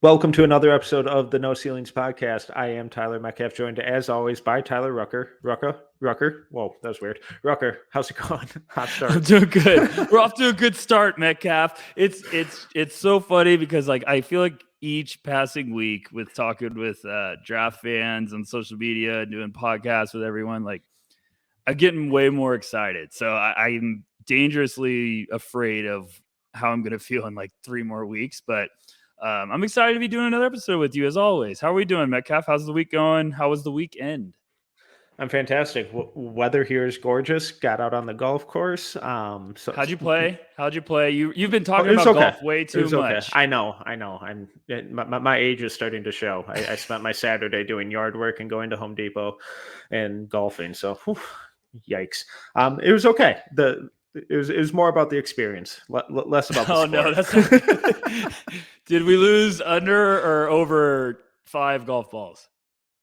Welcome to another episode of the No Ceilings Podcast. I am Tyler Metcalf, joined as always by Tyler Rucker. Rucker. Whoa, that was weird. Rucker, how's it going? Hot start. I'm doing good. We're off to a good start, Metcalf. It's so funny because I feel like each passing week with talking with draft fans on social media and doing podcasts with everyone, I'm getting way more excited. So I'm dangerously afraid of how I'm going to feel in 3 more weeks, but I'm excited to be doing another episode with you as always. How are we doing, Metcalf? How's the week going? How was the weekend? I'm fantastic. Weather here is gorgeous. Got out on the golf course. How'd you play? You've been talking It was about okay. golf way It too was okay. much. I know. My age is starting to show. I spent my Saturday doing yard work and going to Home Depot and golfing. So, yikes. It was okay. It was more about the experience, less about the sport. No, that's not good. Did we lose under or over 5 golf balls?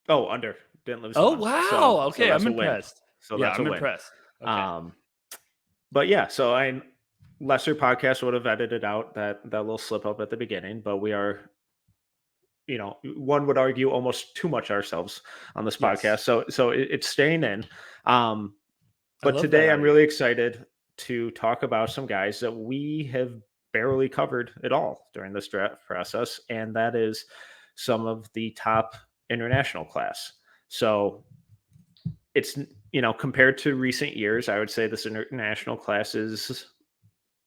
Oh, under. Didn't lose. Oh, wow. Okay, I'm impressed. I'm impressed. Okay. But yeah, so lesser podcast would have edited out that little slip up at the beginning, but we are, one would argue almost too much ourselves on this podcast. Yes. So it's staying in. But today I'm really excited to talk about some guys that we have barely covered at all during this draft process, and that is some of the top international class. So it's, compared to recent years, I would say this international class is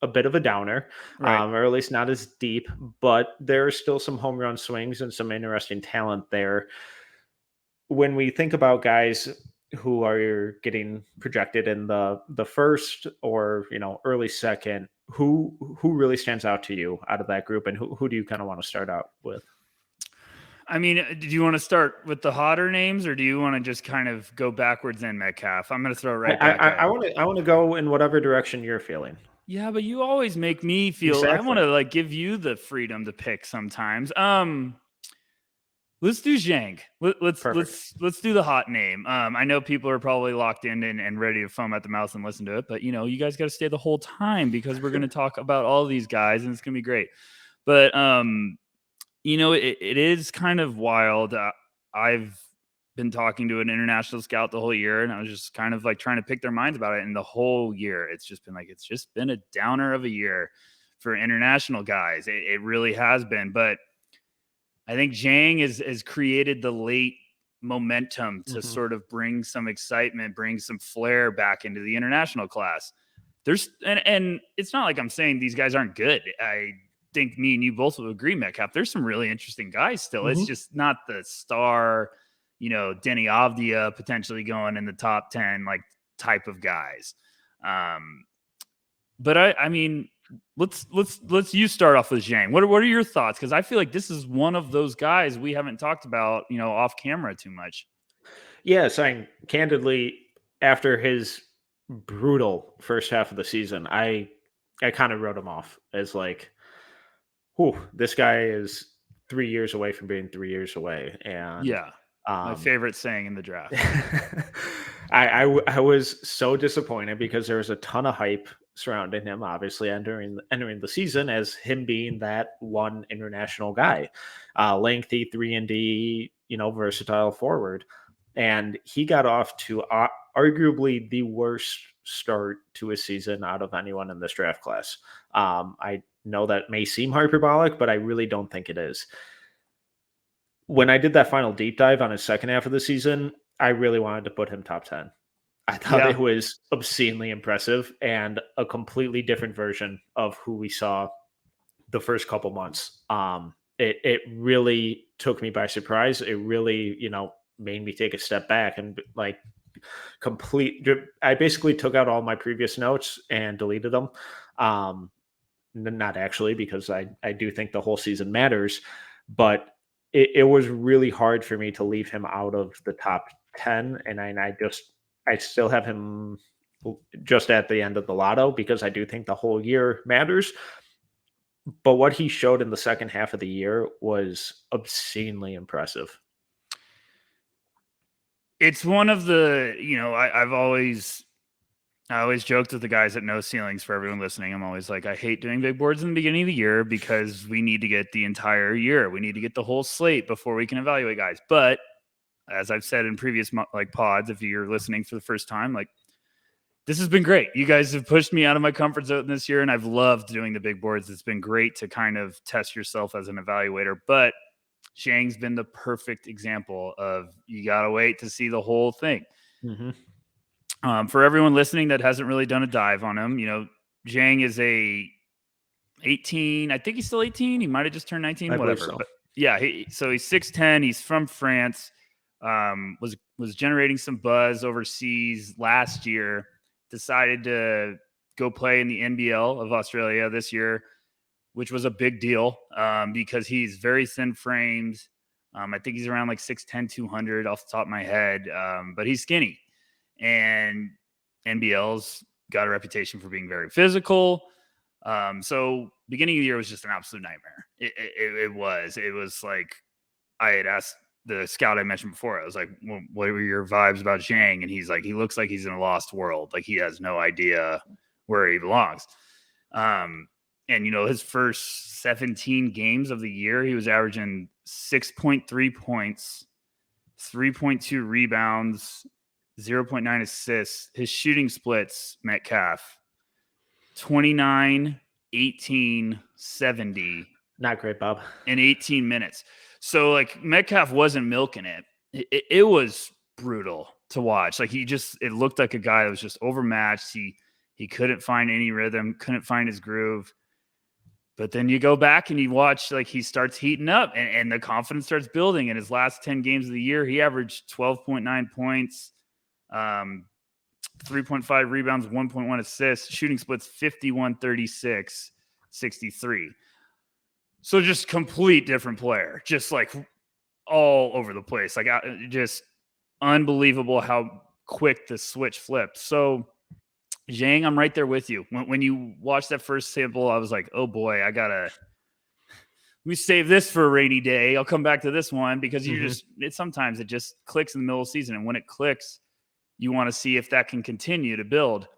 a bit of a downer, Right. or at least not as deep, but there are still some home run swings and some interesting talent there. When we think about guys who are getting projected in the first or early second, who really stands out to you out of that group, and who do you kind of want to start out with? I mean, do you want to start with the hotter names, or do you want to just kind of go backwards in, Metcalf? I'm going to throw it right back. I want to go in whatever direction you're feeling. Yeah, but you always make me feel. Exactly. I want to give you the freedom to pick sometimes. Let's do Zhang. Let's do the hot name. I know people are probably locked in and ready to foam at the mouth and listen to it, but you guys got to stay the whole time because we're going to talk about all these guys and it's going to be great. But it is kind of wild. I've been talking to an international scout the whole year, and I was just kind of trying to pick their minds about it. And the whole year, it's just been a downer of a year for international guys. It really has been, but I think Zhang has created the late momentum to sort of bring some excitement, bring some flair back into the international class. And it's not like I'm saying these guys aren't good. I think me and you both will agree, Metcalf. There's some really interesting guys still. It's just not the star, Denny Avdia potentially going in the top 10 type of guys. But I mean, let's you start off with Zhang. What are your thoughts? Because I feel like this is one of those guys we haven't talked about, off camera too much. Yes, candidly, after his brutal first half of the season, I kind of wrote him off as this guy is 3 years away from being 3 years away. And yeah, my favorite saying in the draft. I was so disappointed because there was a ton of hype surrounding him, obviously entering the season as him being that one international guy, lengthy 3-and-D, versatile forward. And he got off to arguably the worst start to a season out of anyone in this draft class. I know that may seem hyperbolic, but I really don't think it is. When I did that final deep dive on his second half of the season, I really wanted to put him top 10. I thought it was obscenely impressive and a completely different version of who we saw the first couple months. It really took me by surprise. It really, made me take a step back and I basically took out all my previous notes and deleted them. Not actually, because I do think the whole season matters, but it was really hard for me to leave him out of the top 10. And I still have him just at the end of the lotto, because I do think the whole year matters. But what he showed in the second half of the year was obscenely impressive. It's one of the, I always joked with the guys at No Ceilings. For everyone listening, I'm always like, I hate doing big boards in the beginning of the year because we need to get the entire year. We need to get the whole slate before we can evaluate guys. But as I've said in previous pods, if you're listening for the first time, this has been great. You guys have pushed me out of my comfort zone this year, and I've loved doing the big boards. It's been great to kind of test yourself as an evaluator. But Zhang's been the perfect example of you got to wait to see the whole thing. Mm-hmm. For everyone listening that hasn't really done a dive on him, Zhang is a 18. I think he's still 18. He might have just turned 19, whatever. So. But yeah, so he's 6'10". He's from France. Was generating some buzz overseas last year. Decided to go play in the NBL of Australia this year, which was a big deal because he's very thin framed. I think he's around 6'10", 200 off the top of my head, but he's skinny. And NBL's got a reputation for being very physical. So beginning of the year was just an absolute nightmare. It was like I had asked the scout I mentioned before. I was like, well, what were your vibes about Zhang? And he's like, he looks like he's in a lost world. Like he has no idea where he belongs. And his first 17 games of the year, he was averaging 6.3 points, 3.2 rebounds, 0.9 assists. His shooting splits, Metcalf, 29, 18, 70. Not great, Bob. In 18 minutes. So Metcalf wasn't milking it. It was brutal to watch. It looked like a guy that was just overmatched. He couldn't find any rhythm, couldn't find his groove. But then you go back and you watch, he starts heating up and the confidence starts building. In his last 10 games of the year, he averaged 12.9 points, 3.5 rebounds, 1.1 assists, shooting splits 51, 36, 63. So just complete different player, just all over the place. Just unbelievable how quick the switch flipped. So Zhang, I'm right there with you. When you watch that first sample, I was like, oh boy, we save this for a rainy day. I'll come back to this one because sometimes it just clicks in the middle of the season. And when it clicks, you want to see if that can continue to build.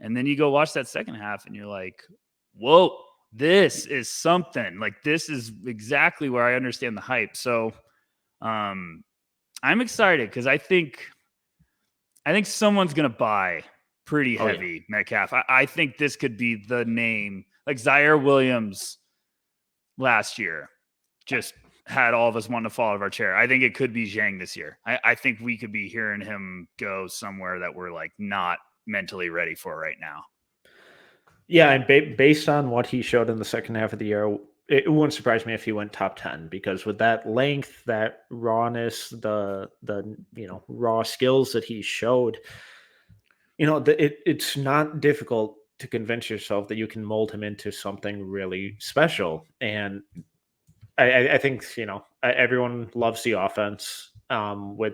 And then you go watch that second half and you're like, whoa, this is something. This is exactly where I understand the hype. So I'm excited because I think someone's going to buy pretty heavy Metcalf. I think this could be the name. Zaire Williams last year just had all of us wanting to fall out of our chair. I think it could be Zhang this year. I think we could be hearing him go somewhere that we're not mentally ready for right now. Yeah, and based on what he showed in the second half of the year, it wouldn't surprise me if he went top 10, because with that length, that rawness, the raw skills that he showed, it's not difficult to convince yourself that you can mold him into something really special. And I think everyone loves the offense with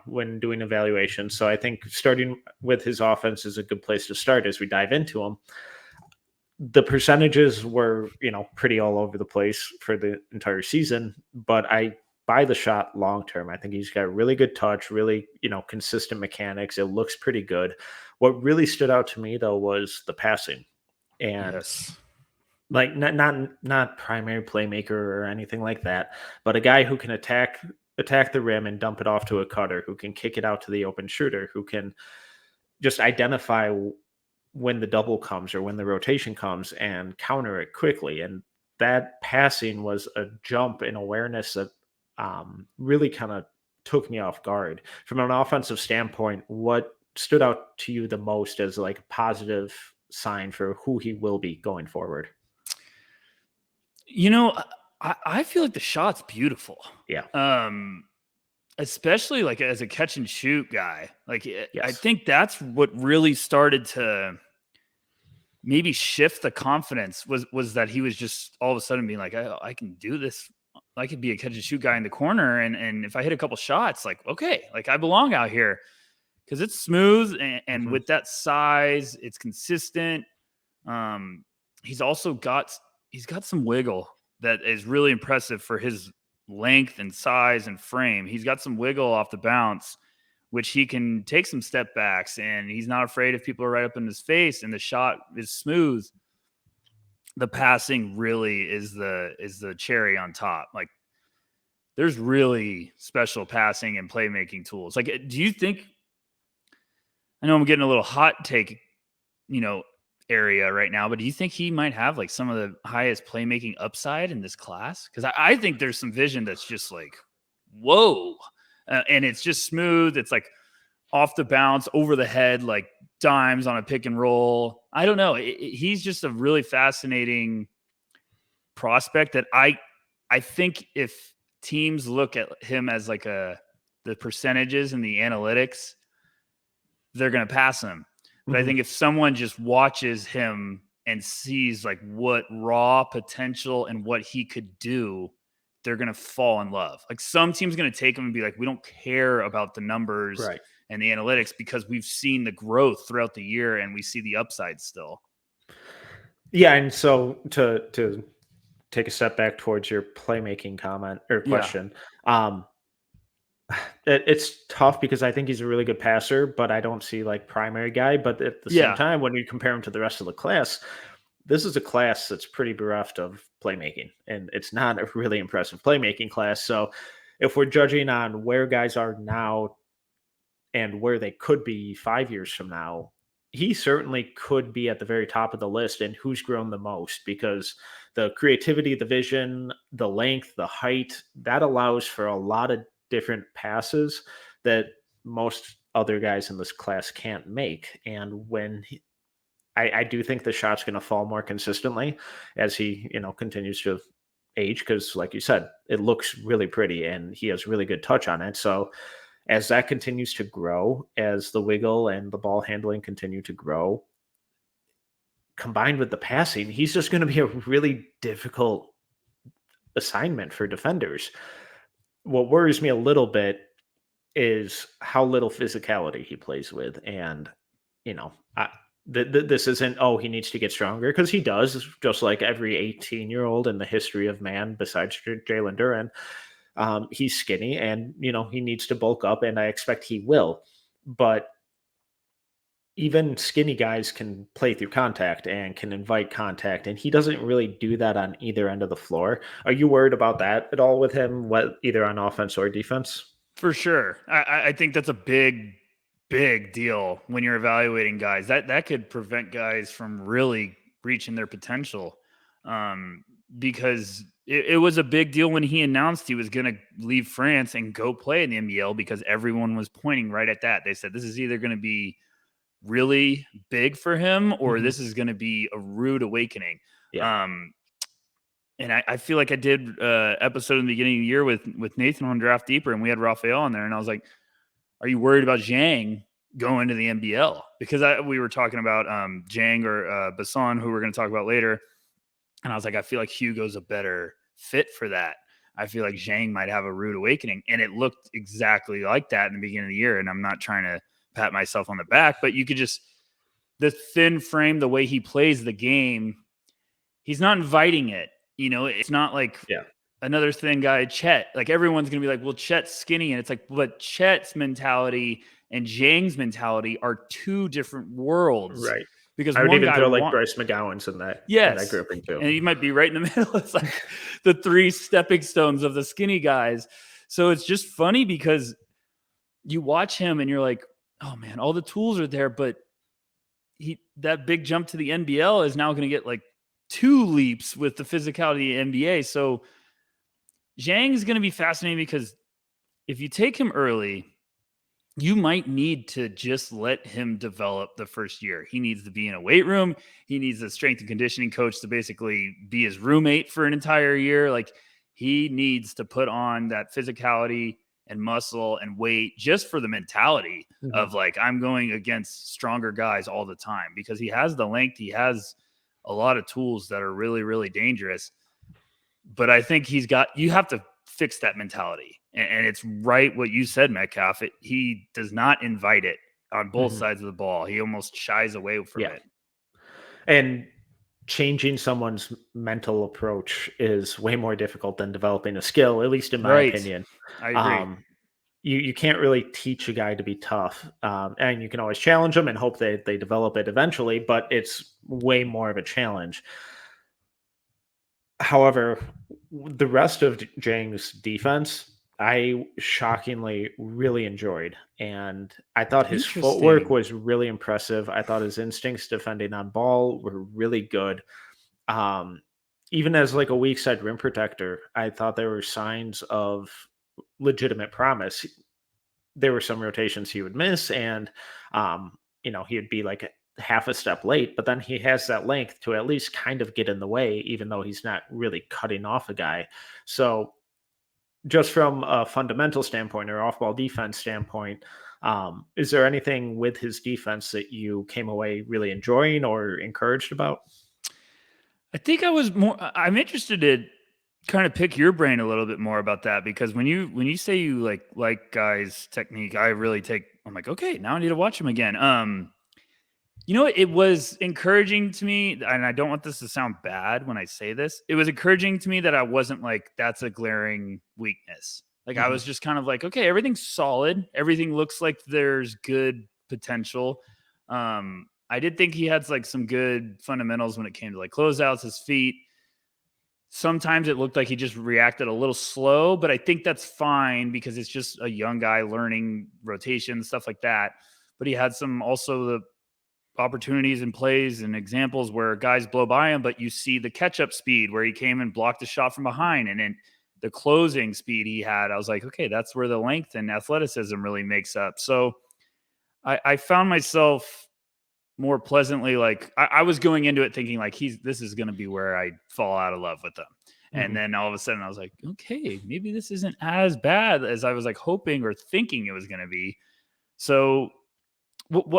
when doing evaluations. So I think starting with his offense is a good place to start as we dive into him. The percentages were, pretty all over the place for the entire season, but I buy the shot long term. I think he's got really good touch, really, consistent mechanics. It looks pretty good. What really stood out to me though was the passing, and not primary playmaker or anything like that, but a guy who can attack the rim and dump it off to a cutter, who can kick it out to the open shooter, who can just identify when the double comes or when the rotation comes and counter it quickly. And that passing was a jump in awareness that really kind of took me off guard. From an offensive standpoint, what stood out to you the most as a positive sign for who he will be going forward? I feel like the shot's beautiful. Yeah. Especially as a catch and shoot guy. Yes. I think that's what really started to maybe shift the confidence was that he was just all of a sudden being like, I can do this. I could be a catch and shoot guy in the corner. And if I hit a couple shots, okay, I belong out here. because it's smooth and Mhm. with that size, it's consistent. He's also got some wiggle that is really impressive for his length and size and frame. He's got some wiggle off the bounce, which he can take some step backs, and he's not afraid if people are right up in his face, and the shot is smooth. The passing really is the cherry on top. Like, there's really special passing and playmaking tools. Like, do you think, I know I'm getting a little hot take, area right now, but do you think he might have like some of the highest playmaking upside in this class? Because I think there's some vision that's just like, whoa. And it's just smooth. It's like off the bounce, over the head, like dimes on a pick and roll. I don't know. He's just a really fascinating prospect that I think if teams look at him as like the percentages and the analytics, they're going to pass him. But I Mhm. think if someone just watches him and sees like what raw potential and what he could do, they're going to fall in love. Like, some team's going to take him and be like, we don't care about the numbers Right. and the analytics because we've seen the growth throughout the year and we see the upside still. Yeah, and so to take a step back towards your playmaking comment or Yeah. question, um, it's tough because I think he's a really good passer, but I don't see like primary guy. But at the same Yeah. time, when you compare him to the rest of the class, this is a class that's pretty bereft of playmaking, and it's not a really impressive playmaking class. So, if we're judging on where guys are now and where they could be 5 years from now, he certainly could be at the very top of the list. And who's grown the most, because the creativity, the vision, the length, the height, that allows for a lot of different passes that most other guys in this class can't make. And I do think the shot's going to fall more consistently as he, continues to age, because like you said, it looks really pretty and he has really good touch on it. So as that continues to grow, as the wiggle and the ball handling continue to grow, combined with the passing, he's just going to be a really difficult assignment for defenders. What worries me a little bit is how little physicality he plays with. And, you know, I, this isn't, oh, he needs to get stronger, because he does, just like every 18-year-old in the history of man besides Jalen Duran. He's skinny and, he needs to bulk up, and I expect he will. But even skinny guys can play through contact and can invite contact, and he doesn't really do that on either end of the floor. Are you worried about that at all with him, what either on offense or defense? For sure. I think that's a big deal when you're evaluating guys. That could prevent guys from really reaching their potential. Because it was a big deal when he announced he was going to leave France and go play in the NBL, because everyone was pointing right at that. They said this is either going to be really big for him or Mhm. this is going to be a rude awakening. Yeah. Um, and I feel like I did episode in the beginning of the year with Nathan on Draft Deeper, and we had Raphael on there, and I was like, "Are you worried about Zhang going to the NBL?" Because we were talking about Zhang or Besson, who we're going to talk about later, and I was like, I feel like Hugo's a better fit for that. I feel like Zhang might have a rude awakening, and it looked exactly like that in the beginning of the year. And I'm not trying to pat myself on the back, but you could just, the thin frame, the way he plays the game, he's not inviting it. It's not like Yeah. another thin guy, Chet. Like, everyone's going to be like, well, Chet's skinny. And it's like, but Chet's mentality and Zhang's mentality are two different worlds, Right. because I would one even guy throw like Bryce McGowan's in that yes. grouping too. And you might be right in the middle. It's like the three stepping stones of the skinny guys. So it's just funny because you watch him and you're like, oh man, all the tools are there, but that big jump to the NBL is now going to get like two leaps with the physicality of the NBA. So Zhang is going to be fascinating because if you take him early, you might need to just let him develop the first year. He needs to be in a weight room. He needs a strength and conditioning coach to basically be his roommate for an entire year. Like, he needs to put on that physicality and muscle and weight just for the mentality Mhm. of like, I'm going against stronger guys all the time, because he has the length. He has a lot of tools that are really, really dangerous. But I think you have to fix that mentality. And it's right what you said, Metcalf. He does not invite it. on both sides of the ball. He almost shies away from it. And changing someone's mental approach is way more difficult than developing a skill, at least in my opinion. I agree. You can't really teach a guy to be tough, and you can always challenge them and hope that they develop it eventually, but it's way more of a challenge. However, the rest of Jang's defense, I shockingly really enjoyed. And I thought his footwork was really impressive. I thought his instincts defending on ball were really good. Even as like a weak side rim protector, I thought there were signs of legitimate promise. There were some rotations he would miss, and he would be like half a step late, but then he has that length to at least kind of get in the way, even though he's not really cutting off a guy. So just from a fundamental standpoint or off ball defense standpoint, is there anything with his defense that you came away really enjoying or encouraged about? I think I'm interested to kind of pick your brain a little bit more about that, because when you say you like guys' technique, I'm like, okay, now I need to watch him again. It was encouraging to me, and I don't want this to sound bad when I say this. It was encouraging to me that I wasn't like, that's a glaring weakness. Like, I was just kind of like, okay, everything's solid. Everything looks like there's good potential. I did think he had like some good fundamentals when it came to like closeouts, his feet. Sometimes it looked like he just reacted a little slow, but I think that's fine because it's just a young guy learning rotation, stuff like that. But he had the opportunities and plays and examples where guys blow by him, but you see the catch-up speed where he came and blocked a shot from behind, and then the closing speed he had. I was like, okay, that's where the length and athleticism really makes up. So I found myself more pleasantly, like I was going into it thinking like this is going to be where I fall out of love with him. And then all of a sudden I was like, okay, maybe this isn't as bad as I was like hoping or thinking it was going to be. So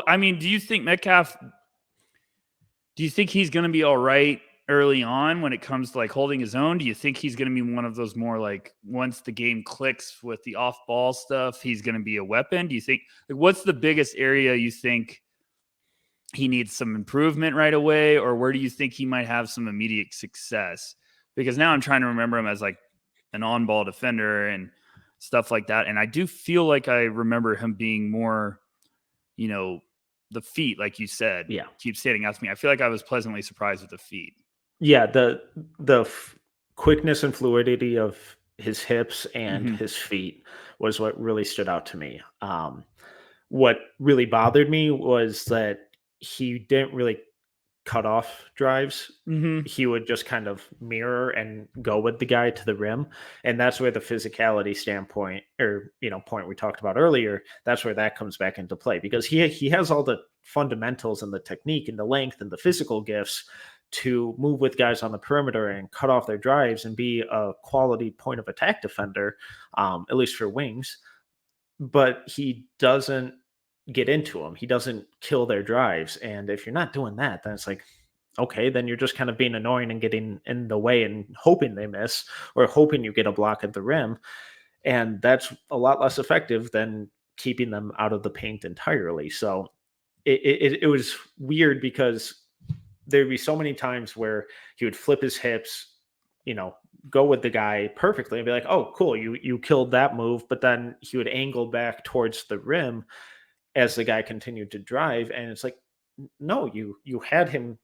I mean, do you think he's going to be all right early on when it comes to like holding his own? Do you think he's going to be one of those more like, once the game clicks with the off ball stuff, he's going to be a weapon? Do you think, like, what's the biggest area you think he needs some improvement right away? Or where do you think he might have some immediate success? Because now I'm trying to remember him as like an on ball defender and stuff like that. And I do feel like I remember him being more, the feet, like you said, keep standing out to me. I feel like I was pleasantly surprised with the feet. Yeah, quickness and fluidity of his hips and his feet was what really stood out to me. What really bothered me was that he didn't really cut off drives. He would just kind of mirror and go with the guy to the rim. And that's where the physicality standpoint or, point we talked about earlier, that's where that comes back into play, because he has all the fundamentals and the technique and the length and the physical gifts to move with guys on the perimeter and cut off their drives and be a quality point of attack defender, at least for wings. But he doesn't get into them. He doesn't kill their drives. And if you're not doing that, then it's like, okay, then you're just kind of being annoying and getting in the way and hoping they miss or hoping you get a block at the rim. And that's a lot less effective than keeping them out of the paint entirely. So it was weird because there'd be so many times where he would flip his hips, go with the guy perfectly and be like, oh, cool, you killed that move. But then he would angle back towards the rim as the guy continued to drive. And it's like, no, you had him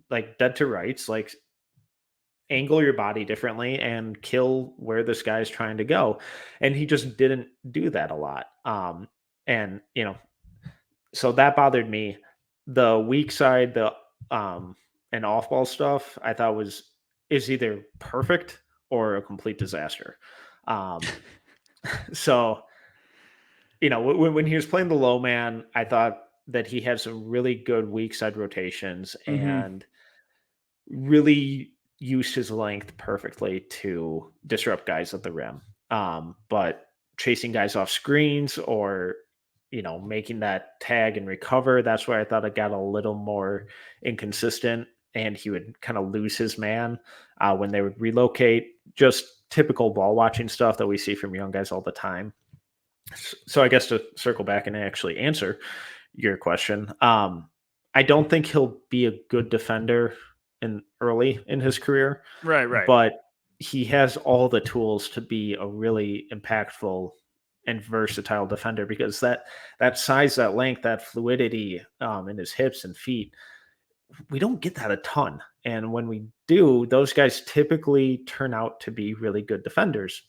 like dead to rights, like angle your body differently and kill where this guy's trying to go. And he just didn't do that a lot. And so that bothered me. The weak side, the and off ball stuff, I thought is either perfect or a complete disaster. So when he was playing the low man, I thought that he had some really good weak side rotations and really used his length perfectly to disrupt guys at the rim. But chasing guys off screens or making that tag and recover, that's where I thought it got a little more inconsistent, and he would kind of lose his man when they would relocate. Just typical ball watching stuff that we see from young guys all the time. So I guess to circle back and actually answer your question. I don't think he'll be a good defender early in his career, Right. but he has all the tools to be a really impactful and versatile defender because that size, that length, that fluidity in his hips and feet, we don't get that a ton. And when we do, those guys typically turn out to be really good defenders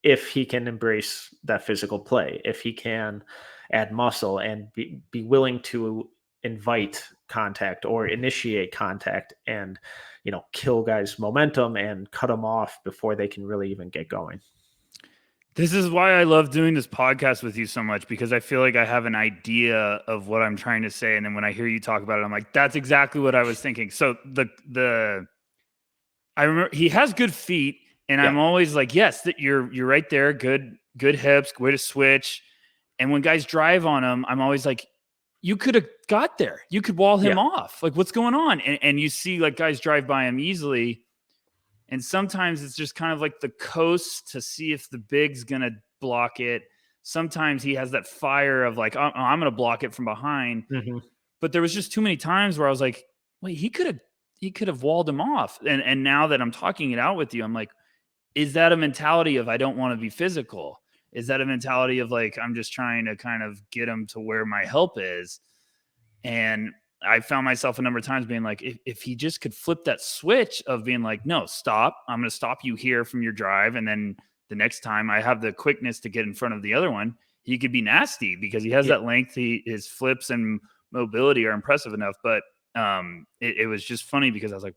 if he can embrace that physical play, if he can add muscle and be willing to invite contact or initiate contact and kill guys momentum and cut them off before they can really even get going. This is why I love doing this podcast with you so much, because I feel like I have an idea of what I'm trying to say, and then when I hear you talk about it, I'm like, that's exactly what I was thinking. So I remember he has good feet, and I'm Yeah. always like, yes, that you're right there, good hips, way to switch. And when guys drive on him, I'm always like, you could have got there, you could wall him Yeah. off. Like, what's going on? And you see like guys drive by him easily. And sometimes it's just kind of like the coast to see if the big's going to block it. Sometimes he has that fire of like, oh, I'm going to block it from behind. Hmm. But there was just too many times where I was like, wait, he could have walled him off. And now that I'm talking it out with you, I'm like, is that a mentality of I don't want to be physical? Is that a mentality of like, I'm just trying to kind of get him to where my help is? And I found myself a number of times being like, if he just could flip that switch of being like, no, stop, I'm going to stop you here from your drive. And then the next time I have the quickness to get in front of the other one, he could be nasty because he has Yeah. that length. His flips and mobility are impressive enough. But it was just funny because I was like,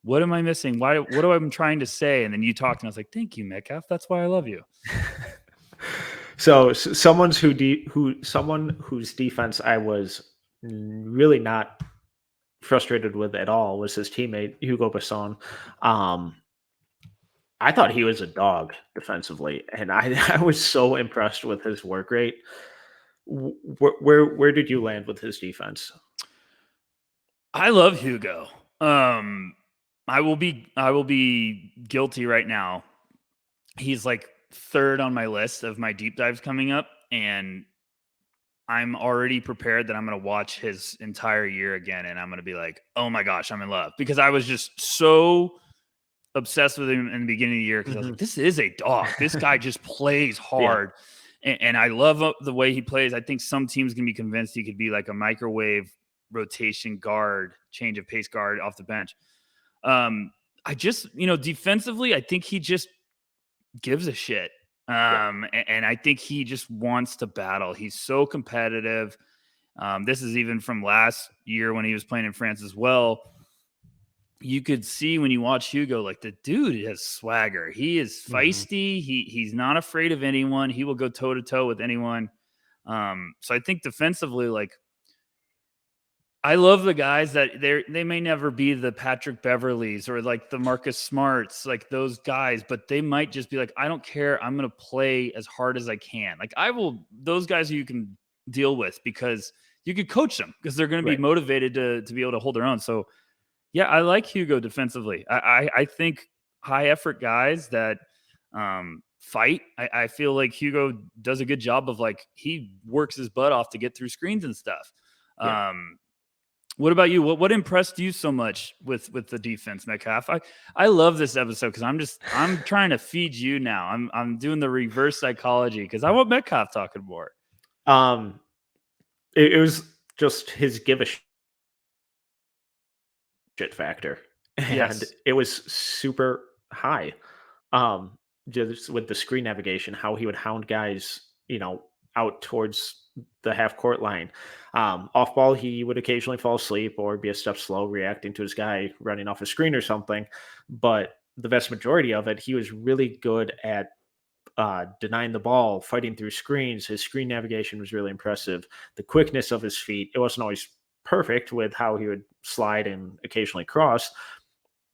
what am I missing? What am I trying to say? And then you talked and I was like, thank you, Metcalf. That's why I love you. So someone whose defense I was really not frustrated with at all was his teammate Hugo Besson. I thought he was a dog defensively, and I was so impressed with his work rate. Where did you land with his defense? I love Hugo. I will be guilty right now. He's like third on my list of my deep dives coming up, and I'm already prepared that I'm going to watch his entire year again, and I'm going to be like, oh my gosh, I'm in love, because I was just so obsessed with him in the beginning of the year because I was Hmm. like, this is a dog. This guy just plays Yeah. hard, and I love the way he plays. I think some teams can be convinced he could be like a microwave rotation guard, change of pace guard off the bench. I just, defensively, I think he just gives a shit. Yeah. And I think he just wants to battle. He's so competitive. This is even from last year when he was playing in France as well. You could see when you watch Hugo, like the dude has swagger. He is Hmm. feisty. He's not afraid of anyone. He will go toe to toe with anyone. So I think defensively, like, I love the guys that they may never be the Patrick Beverleys or like the Marcus Smarts, like those guys, but they might just be like, I don't care. I'm going to play as hard as I can. Like, those guys who you can deal with because you could coach them because they're going to be Right. motivated to be able to hold their own. So yeah, I like Hugo defensively. I think high effort guys that fight. I feel like Hugo does a good job of like, he works his butt off to get through screens and stuff. Yeah. What about you? What impressed you so much with the defense, Metcalf? I love this episode because I'm trying to feed you now. I'm doing the reverse psychology because I want Metcalf talking more. Um, it was just his give a shit factor, and Yes. it was super high. Um, just with the screen navigation, how he would hound guys, out towards the half court line. Off ball, he would occasionally fall asleep or be a step slow, reacting to his guy running off a screen or something. But the vast majority of it, he was really good at denying the ball, fighting through screens. His screen navigation was really impressive. The quickness of his feet, it wasn't always perfect with how he would slide and occasionally cross,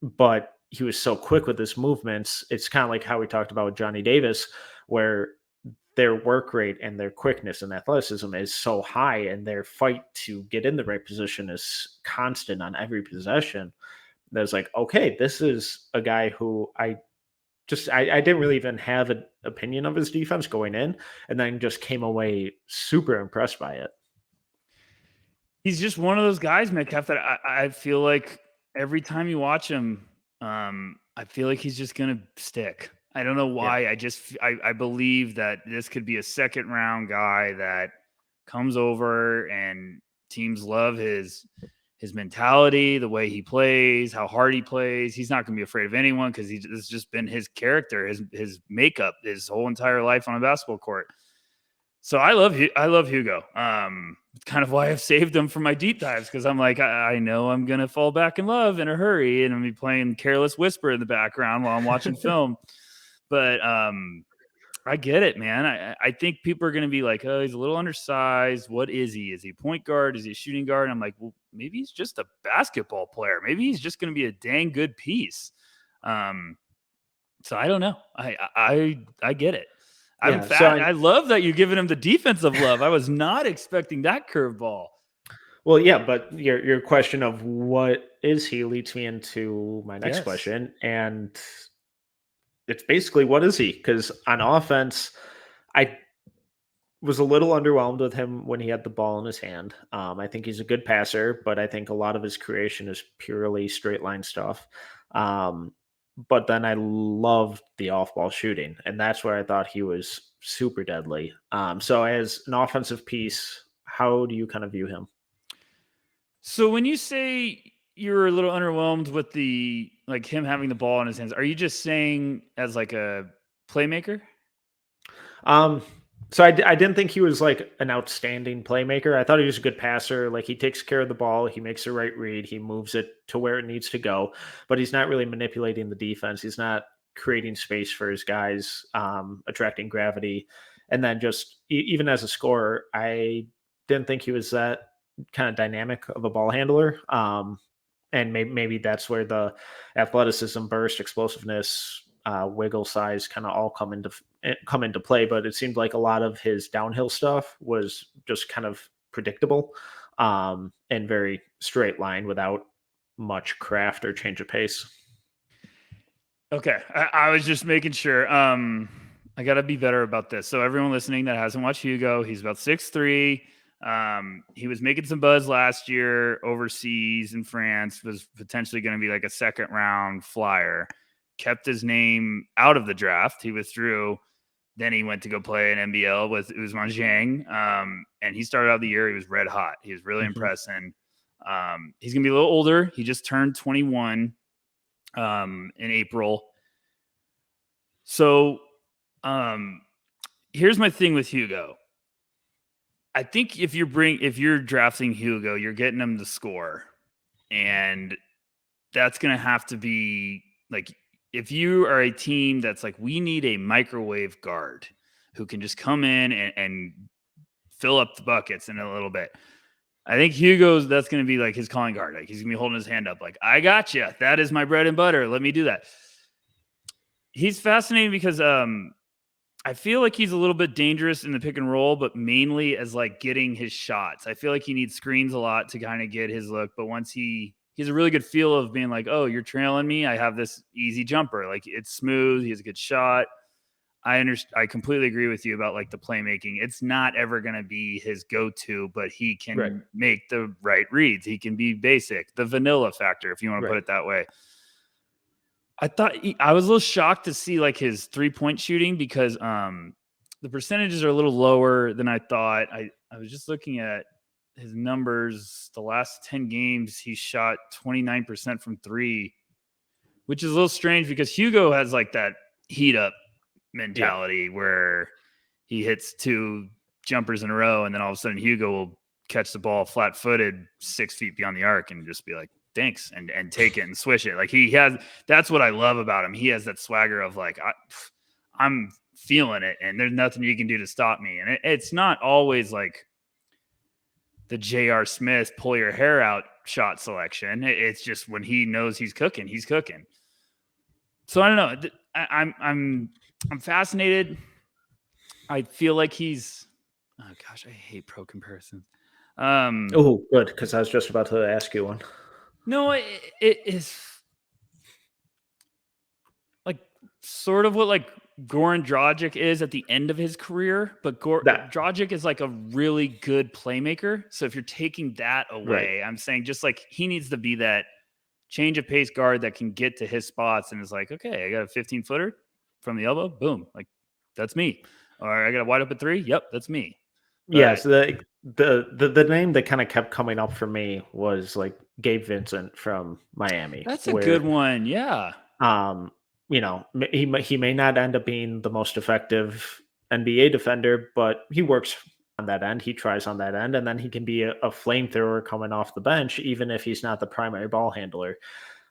but he was so quick with his movements. It's kind of like how we talked about Johnny Davis, where their work rate and their quickness and athleticism is so high, and their fight to get in the right position is constant on every possession. That's like, okay, this is a guy who I didn't really even have an opinion of his defense going in, and then just came away super impressed by it. He's just one of those guys, Metcalf, that I feel like every time you watch him, I feel like he's just gonna stick. I don't know Yeah. why. I believe that this could be a second round guy that comes over and teams love his mentality, the way he plays, how hard he plays. He's not gonna be afraid of anyone because this has just been his character, his makeup, his whole entire life on a basketball court. So I love Hugo. It's kind of why I've saved him for my deep dives because I'm like, I know I'm gonna fall back in love in a hurry, and I'm gonna be playing Careless Whisper in the background while I'm watching film. But I get it, man. I think people are gonna be like, oh, he's a little undersized. What is he? Is he a point guard? Is he a shooting guard? And I'm like, well, maybe he's just a basketball player. Maybe he's just gonna be a dang good piece. So I don't know. I get it. Yeah. So I love that you're giving him the defensive love. I was not expecting that curveball. well, yeah, but your question of what is he leads me into my next Yes. question, and it's basically what is he? Because on offense, I was a little underwhelmed with him when he had the ball in his hand. I think he's a good passer, but I think a lot of his creation is purely straight line stuff. Um, but then I loved the off ball shooting, and that's where I thought he was super deadly. So as an offensive piece, how do you kind of view him? So when you say you're a little underwhelmed with the like him having the ball in his hands, are you just saying as like a playmaker? Um, I didn't think he was like an outstanding playmaker. I thought he was a good passer. Like he takes care of the ball, he makes the right read, he moves it to where it needs to go, but he's not really manipulating the defense. He's not creating space for his guys, attracting gravity. And then just even as a scorer, I didn't think he was that kind of dynamic of a ball handler. And maybe that's where the athleticism, burst, explosiveness, wiggle size kind of all come into play. But it seemed like a lot of his downhill stuff was just kind of predictable, and very straight line without much craft or change of pace. Okay. I was just making sure. I gotta be better about this. So everyone listening that hasn't watched Hugo, he's about 6'3". He was making some buzz last year overseas in France, was potentially going to be like a second round flyer. Kept his name out of the draft. He withdrew. Then he went to go play an NBL with Ousmane Dieng. And he started out the year, he was red hot. He was really Mhm. impressing. He's going to be a little older. He just turned 21 in April. So um, here's my thing with Hugo. I think if you're drafting Hugo, you're getting him to score, and that's going to have to be like if you are a team that's like we need a microwave guard who can just come in and fill up the buckets in a little bit. I think Hugo's that's going to be like his calling card. Like he's going to be holding his hand up, like I got you. That is my bread and butter. Let me do that. He's fascinating because I feel like he's a little bit dangerous in the pick and roll, but mainly as like getting his shots. I feel like he needs screens a lot to kind of get his look. But once he has a really good feel of being like, oh, you're trailing me. I have this easy jumper. Like it's smooth. He has a good shot. I understand. I completely agree with you about like the playmaking. It's not ever going to be his go-to, but he Right, can make the right reads. He can be basic, the vanilla factor, if you want to put right. it that way. I was a little shocked to see like his 3-point shooting because the percentages are a little lower than I thought. I was just looking at his numbers. The last 10 games, he shot 29% from three, which is a little strange because Hugo has like that heat up Yeah, mentality where he hits two jumpers in a row and then all of a sudden Hugo will catch the ball flat footed 6 feet beyond the arc and just be like, thanks, and take it and swish it. Like he has, that's what I love about him. He has that swagger of like, I'm feeling it and there's nothing you can do to stop me. And it's not always like the J.R. Smith pull your hair out shot selection. It's just when he knows he's cooking, he's cooking. So I don't know. I'm fascinated. I feel like he's. Oh gosh, I hate pro comparisons. oh good, because I was just about to ask you one. No, it is like sort of what like Goran Dragic is at the end of his career, but Dragic is like a really good playmaker. So if you're taking that away, right. I'm saying just like he needs to be that change of pace guard that can get to his spots and is like, okay, I got a 15-footer from the elbow, boom, like that's me. Or I got a wide open three, yep, that's me. Yes, the name that kind of kept coming up for me was like Gabe Vincent from Miami, That's a good where one. Yeah. um, he may not end up being the most effective NBA defender, but he works on that end. He tries on that end, and then he can be a flamethrower coming off the bench, even if he's not the primary ball handler.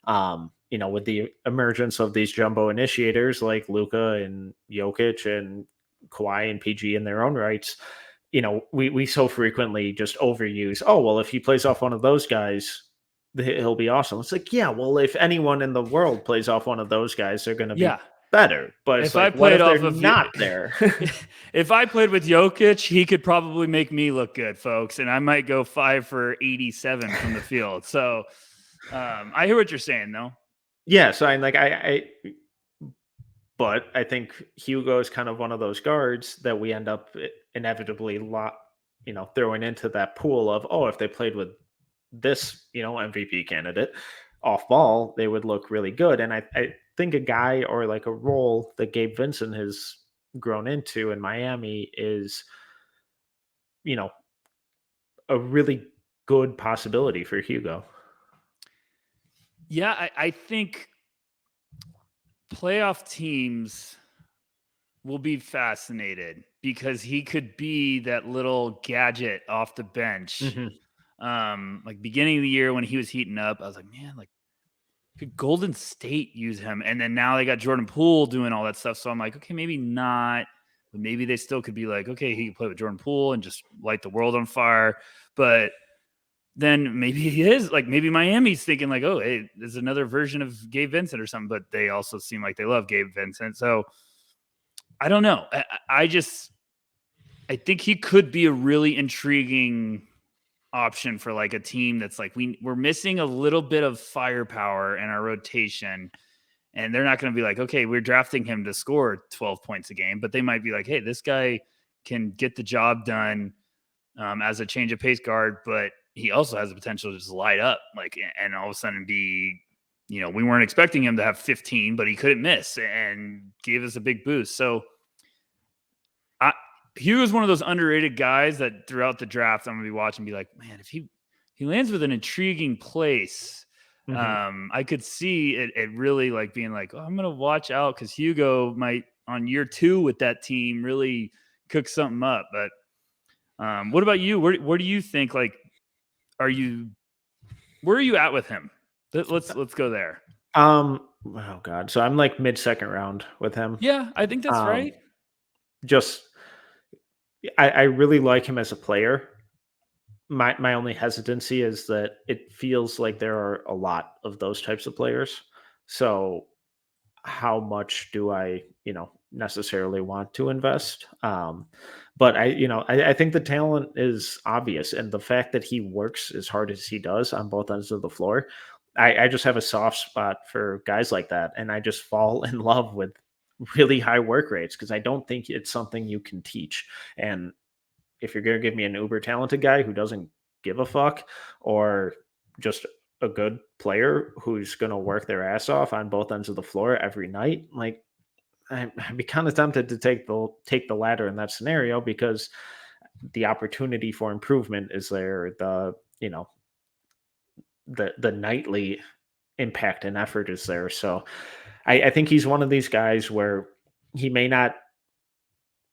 With the emergence of these jumbo initiators like Luca and Jokic and Kawhi and PG in their own rights, we so frequently just overuse. Oh well, if he plays off one of those guys, he'll be awesome. It's like, yeah, well, if anyone in the world plays off one of those guys, they're going to be Yeah. better. But it's If I like, what played if they're off of not there? if I played with Jokic, he could probably make me look good, folks, and I might go 5 for 87 from the field. So I hear what you're saying, though. Yeah, so I'm like, but I think Hugo is kind of one of those guards that we end up inevitably throwing into that pool of, oh, if they played with this, MVP candidate off ball, they would look really good. And I think a guy or like a role that Gabe Vincent has grown into in Miami is, you know, a really good possibility for Hugo. Yeah, I think playoff teams will be fascinated because he could be that little gadget off the bench. Like beginning of the year when he was heating up, I was like, man, like could Golden State use him? And then now they got Jordan Poole doing all that stuff. So I'm like, okay, maybe not, but maybe they still could be like, okay, he can play with Jordan Poole and just light the world on fire. But then maybe he is like, maybe Miami's thinking like, oh, hey, there's another version of Gabe Vincent or something, but they also seem like they love Gabe Vincent. So I don't know. I think he could be a really intriguing option for like a team that's like, we're missing a little bit of firepower in our rotation. And they're not going to be like, okay, we're drafting him to score 12 points a game, but they might be like, hey, this guy can get the job done as a change of pace guard, but he also has the potential to just light up, like, and all of a sudden be, we weren't expecting him to have 15, but he couldn't miss and gave us a big boost. So he was one of those underrated guys that throughout the draft, I'm going to be watching and be like, man, if he lands with an intriguing place, I could see it really like being like, oh, I'm going to watch out because Hugo might on year 2 with that team really cook something up. But what about you? Where do you think, like, where are you at with him? Let's go there. Oh God. So I'm like mid-second round with him. Yeah, I think that's right. Just, I really like him as a player. My only hesitancy is that it feels like there are a lot of those types of players. So how much do I, necessarily want to invest? But I think the talent is obvious, and the fact that he works as hard as he does on both ends of the floor, I just have a soft spot for guys like that, and I just fall in love with really high work rates because I don't think it's something you can teach. And if you're going to give me an uber talented guy who doesn't give a fuck, or just a good player who's going to work their ass off on both ends of the floor every night, like I'd be kind of tempted to take the latter in that scenario because the opportunity for improvement is there. The nightly impact and effort is there. So I think he's one of these guys where he may not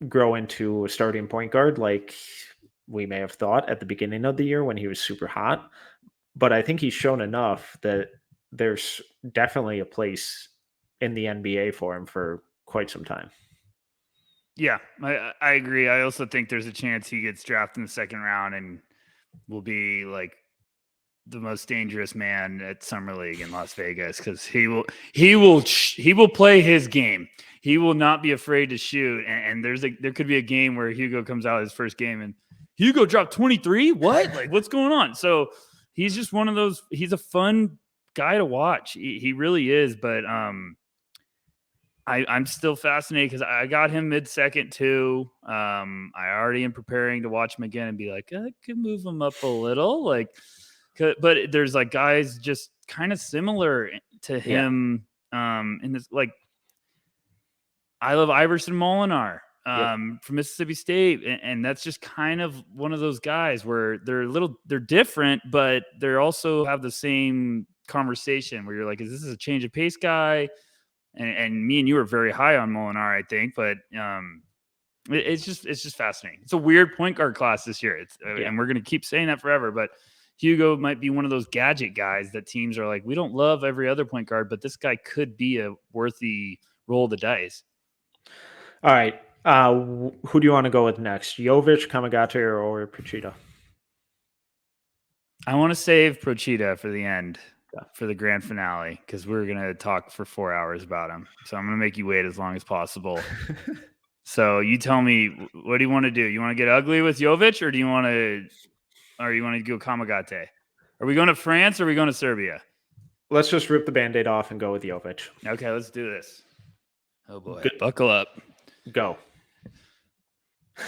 grow into a starting point guard like we may have thought at the beginning of the year when he was super hot. But I think he's shown enough that there's definitely a place in the NBA for him for quite some time. Yeah, I agree. I also think there's a chance he gets drafted in the second round and will be like the most dangerous man at Summer League in Las Vegas because he will play his game. He will not be afraid to shoot. And there could be a game where Hugo comes out his first game and Hugo dropped 23. What? Like, what's going on? So he's just one of those. He's a fun guy to watch. He really is. But I'm still fascinated because I got him mid-second too. I already am preparing to watch him again and be like, I could move him up a little. Like, but there's like guys just kind of similar to him. In this, like, I love Iverson Molinar from Mississippi State, and that's just kind of one of those guys where they're different, but they also have the same conversation where you're like, is this a change of pace guy? And me and you are very high on Molinar, I think, but it's just fascinating. It's a weird point guard class this year. And we're going to keep saying that forever, but Hugo might be one of those gadget guys that teams are like, we don't love every other point guard, but this guy could be a worthy roll of the dice. All right. Who do you want to go with next? Jovic, Kamagate, or Procida? I want to save Procida for the end, for the grand finale, because we're going to talk for 4 hours about him. So I'm going to make you wait as long as possible. So you tell me, what do you want to do? You want to get ugly with Jovic, or do you want to go Kamagate? Are we going to France or are we going to Serbia? Let's just rip the Band-Aid off and go with Jovic. Okay, let's do this. Oh boy. Good. Buckle up. Go.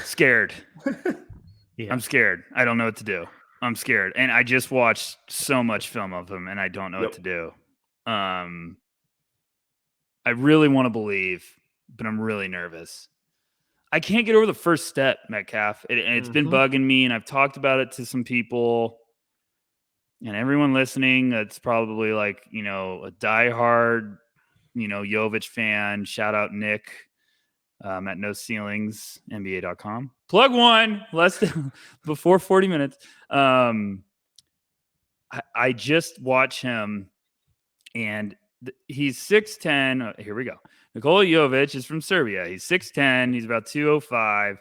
Scared. I'm scared. I don't know what to do. I'm scared. And I just watched so much film of him and I don't know what to do. I really want to believe, but I'm really nervous. I can't get over the first step, Metcalf. And it's been bugging me, and I've talked about it to some people. And everyone listening, that's probably like, a diehard, Jovic fan. Shout out Nick at No Ceilings, NBA.com. Plug one, before 40 minutes. I just watch him, and he's 6'10". Here we go. Nikola Jovic is from Serbia. He's 6'10". He's about 205.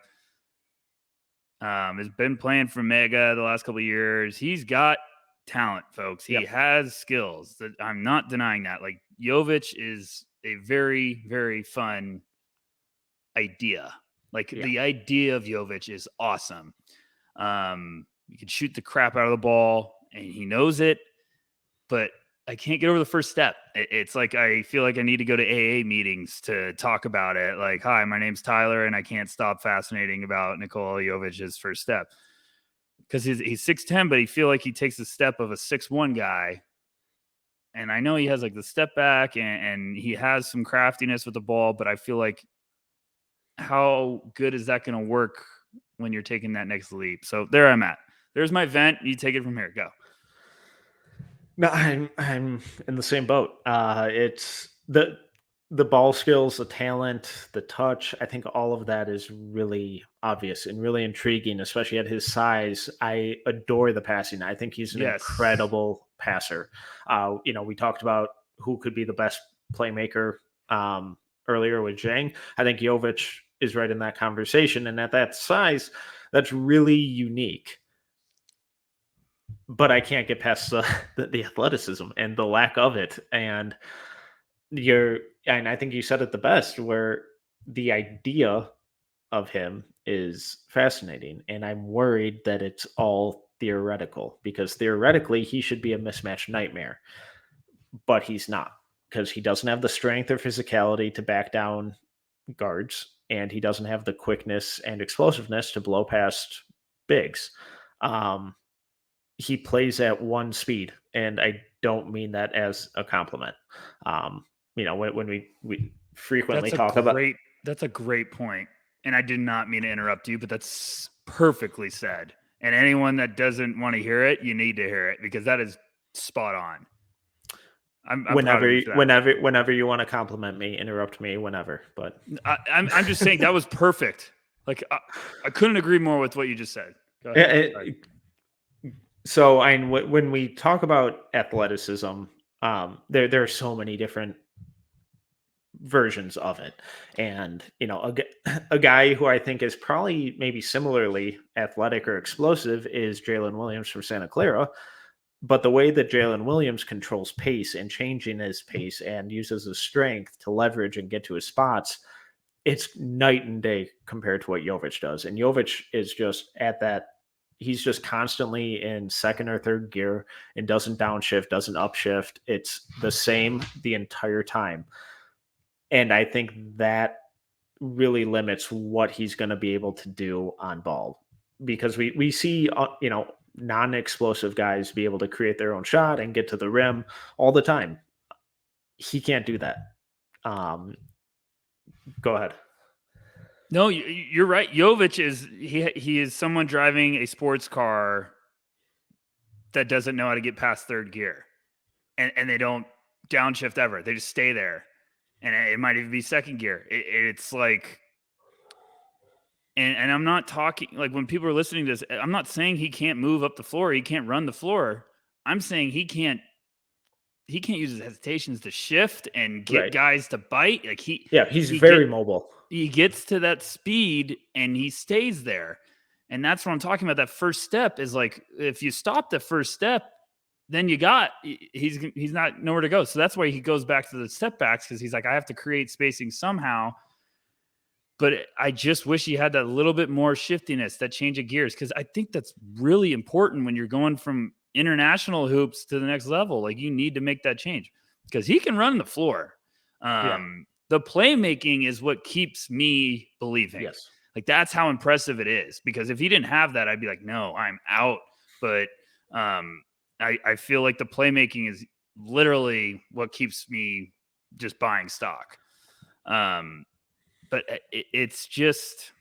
Has been playing for Mega the last couple of years. He's got talent, folks. He has skills. That I'm not denying that. Like, Jovic is a very, very fun idea. Like, the idea of Jovic is awesome. You can shoot the crap out of the ball, and he knows it, but I can't get over the first step. It's like I feel like I need to go to AA meetings to talk about it. Like, hi, my name's Tyler, and I can't stop fascinating about Nikola Jovic's first step. Because he's 6'10", but he feel like he takes the step of a 6'1" guy. And I know he has like the step back and he has some craftiness with the ball, but I feel like how good is that going to work when you're taking that next leap? So there I'm at. There's my vent. You take it from here. Go. No, I'm in the same boat. It's the ball skills, the talent, the touch. I think all of that is really obvious and really intriguing, especially at his size. I adore the passing. I think he's an incredible passer. We talked about who could be the best playmaker earlier with Dieng. I think Jovic is right in that conversation, and at that size, that's really unique. But I can't get past the athleticism and the lack of it. And I think you said it the best, where the idea of him is fascinating. And I'm worried that it's all theoretical, because theoretically he should be a mismatch nightmare, but he's not, because he doesn't have the strength or physicality to back down guards, and he doesn't have the quickness and explosiveness to blow past bigs. He plays at one speed, and I don't mean that as a compliment. When we frequently talk about, that's a great point, and I did not mean to interrupt you, but that's perfectly said. And anyone that doesn't want to hear it, you need to hear it, because that is spot on. I'm whenever you want to compliment me, interrupt me whenever. But I'm just saying that was perfect. Like, I couldn't agree more with what you just said. Go ahead. So, when we talk about athleticism, there are so many different versions of it. And, a guy who I think is probably maybe similarly athletic or explosive is Jalen Williams from Santa Clara. But the way that Jalen Williams controls pace and changing his pace and uses his strength to leverage and get to his spots, it's night and day compared to what Jovic does. And Jovic is just at that. He's just constantly in second or third gear and doesn't downshift, doesn't upshift. It's the same the entire time. And I think that really limits what he's going to be able to do on ball, because we see non-explosive guys be able to create their own shot and get to the rim all the time. He can't do that. Go ahead. No, you're right. Jovic he is someone driving a sports car that doesn't know how to get past third gear, and they don't downshift ever. They just stay there, and it might even be second gear. It's like, and I'm not talking like when people are listening to this. I'm not saying he can't move up the floor. He can't run the floor. I'm saying he can't use his hesitations to shift and get Right. guys to bite. Like he's very mobile. He gets to that speed and he stays there. And that's what I'm talking about. That first step is like, if you stop the first step, then he's not nowhere to go. So that's why he goes back to the step backs, because he's like, I have to create spacing somehow. But I just wish he had that little bit more shiftiness, that change of gears, because I think that's really important when you're going from international hoops to the next level. Like, you need to make that change because he can run the floor. The playmaking is what keeps me believing. Yes. Like, that's how impressive it is, because if he didn't have that, I'd be like, no, I'm out. But I feel like the playmaking is literally what keeps me just buying stock. But it's just,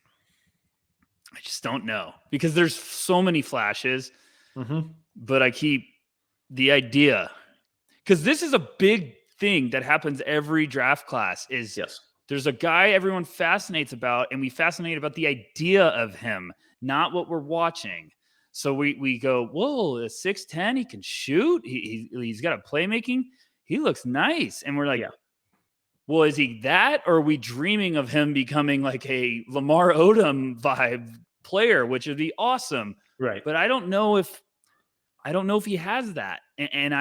I just don't know, because there's so many flashes, but I keep the idea, because this is a big thing that happens every draft class is there's a guy everyone fascinates about, and we fascinate about the idea of him, not what we're watching. So we go, whoa, a 6'10", he can shoot. He's got a playmaking. He looks nice. And we're like, well, is he that, or are we dreaming of him becoming like a Lamar Odom vibe player, which would be awesome? Right. But I don't know if he has that. And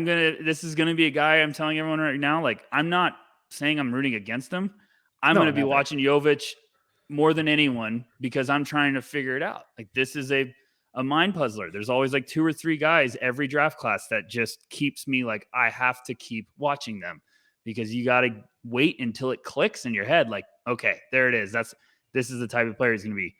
this is going to be a guy, I'm telling everyone right now, like, I'm not saying I'm rooting against him. I'm going to be watching Jovic more than anyone, because I'm trying to figure it out. Like, this is a mind puzzler. There's always like 2 or 3 guys every draft class that just keeps me like, I have to keep watching them, because you got to wait until it clicks in your head. Like, okay, there it is. This is the type of player he's going to be.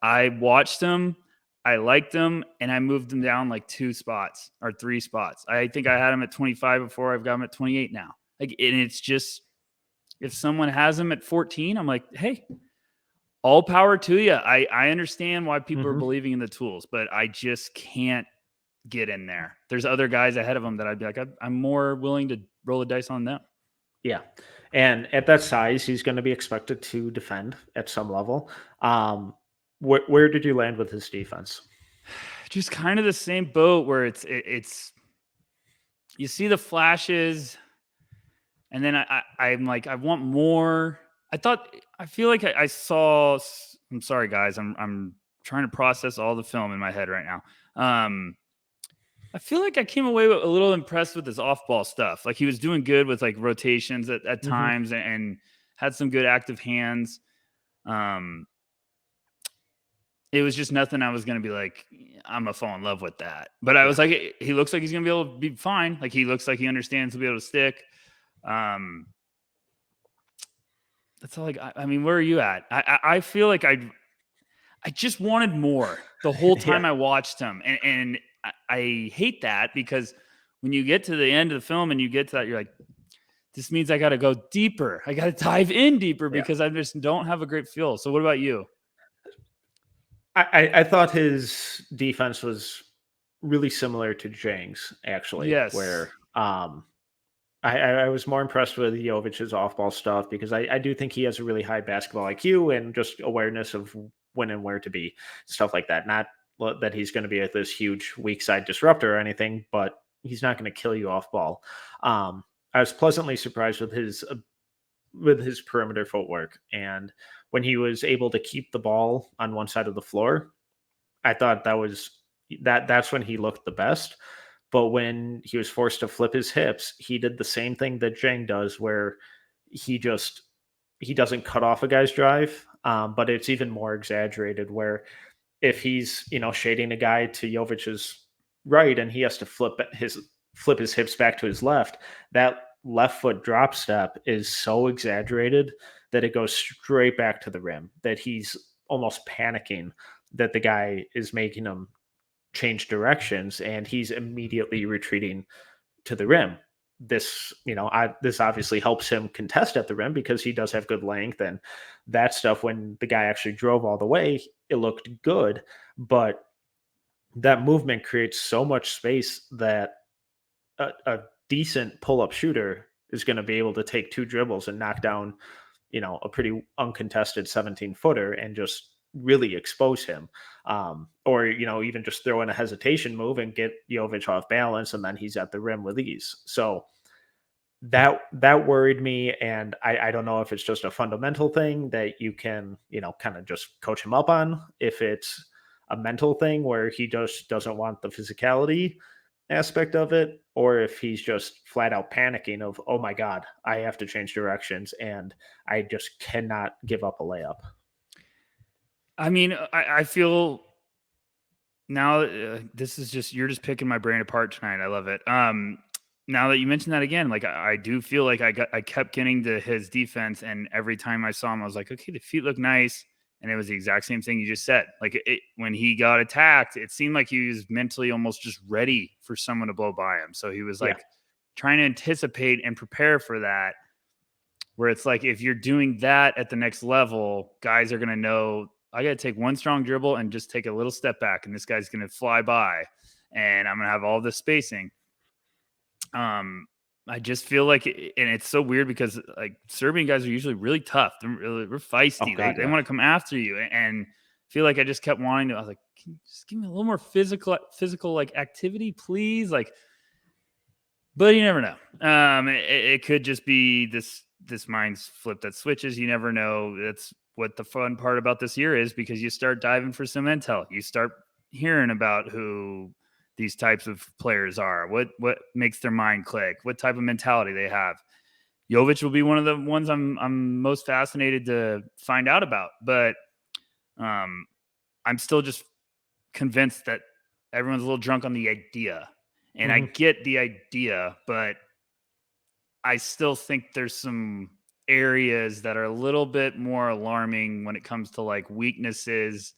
I watched him. I liked him, and I moved him down like 2 spots or 3 spots. I think I had him at 25 before. I've got him at 28 now. Like, and it's just, if someone has him at 14, I'm like, hey, all power to you. I understand why people are believing in the tools, but I just can't get in there. There's other guys ahead of him that I'd be like, I'm more willing to roll the dice on them. Yeah. And at that size, he's going to be expected to defend at some level. Where did you land with his defense? Just kind of the same boat, where it's you see the flashes, and then I'm like, I want more. I feel like I saw. I'm sorry, guys. I'm trying to process all the film in my head right now. I feel like I came away a little impressed with his off-ball stuff. Like, he was doing good with like rotations at times, and had some good active hands. It was just nothing I was going to be like, I'm going to fall in love with that. But I was like, he looks like he's going to be able to be fine. Like, he looks like he understands to be able to stick. That's all I mean, where are you at? I feel like I just wanted more the whole time I watched him. And I hate that, because when you get to the end of the film and you get to that, you're like, this means I got to go deeper. I got to dive in deeper, because I just don't have a great feel. So what about you? I thought his defense was really similar to Dieng's, actually. Yes. Where I was more impressed with Jovic's off-ball stuff, because I do think he has a really high basketball IQ and just awareness of when and where to be, stuff like that. Not that he's going to be this huge weak side disruptor or anything, but he's not going to kill you off-ball. I was pleasantly surprised with his perimeter footwork, and when he was able to keep the ball on one side of the floor, I thought that's when he looked the best. But when he was forced to flip his hips, he did the same thing that Dieng does, where he doesn't cut off a guy's drive, but it's even more exaggerated, where if he's shading a guy to Jovic's right and he has to flip his hips back to his left, that left foot drop step is so exaggerated that it goes straight back to the rim, that he's almost panicking that the guy is making him change directions and he's immediately retreating to the rim. This obviously helps him contest at the rim because he does have good length and that stuff. When the guy actually drove all the way, it looked good, but that movement creates so much space that a decent pull-up shooter is going to be able to take two dribbles and knock down, a pretty uncontested 17-footer and just really expose him. Or, even just throw in a hesitation move and get Jovic off balance, and then he's at the rim with ease. So that worried me. And I don't know if it's just a fundamental thing that you can, kind of just coach him up on, if it's a mental thing where he just doesn't want the physicality aspect of it, or if he's just flat out panicking of, oh my God, I have to change directions and I just cannot give up a layup. I mean, I feel now this is just, you're just picking my brain apart tonight. I love it. Now that you mentioned that again, like I do feel like I kept getting to his defense, and every time I saw him, I was like, okay, the feet look nice. And it was the exact same thing you just said. Like when he got attacked, it seemed like he was mentally almost just ready for someone to blow by him. So he was like trying to anticipate and prepare for that, where it's like, if you're doing that at the next level, guys are going to know, I got to take one strong dribble and just take a little step back, and this guy's going to fly by and I'm going to have all this spacing. I just feel like, and it's so weird because like Serbian guys are usually really tough. They're feisty. They want to come after you, and feel like I just kept wanting to. I was like, can you just give me a little more physical like activity, please? Like, but you never know. It could just be this mind's flip that switches. You never know. That's what the fun part about this year is, because you start diving for some intel. You start hearing about who these types of players are, what makes their mind click, what type of mentality they have. Jovic will be one of the ones I'm most fascinated to find out about, but I'm still just convinced that everyone's a little drunk on the idea, and I get the idea, but I still think there's some areas that are a little bit more alarming when it comes to like weaknesses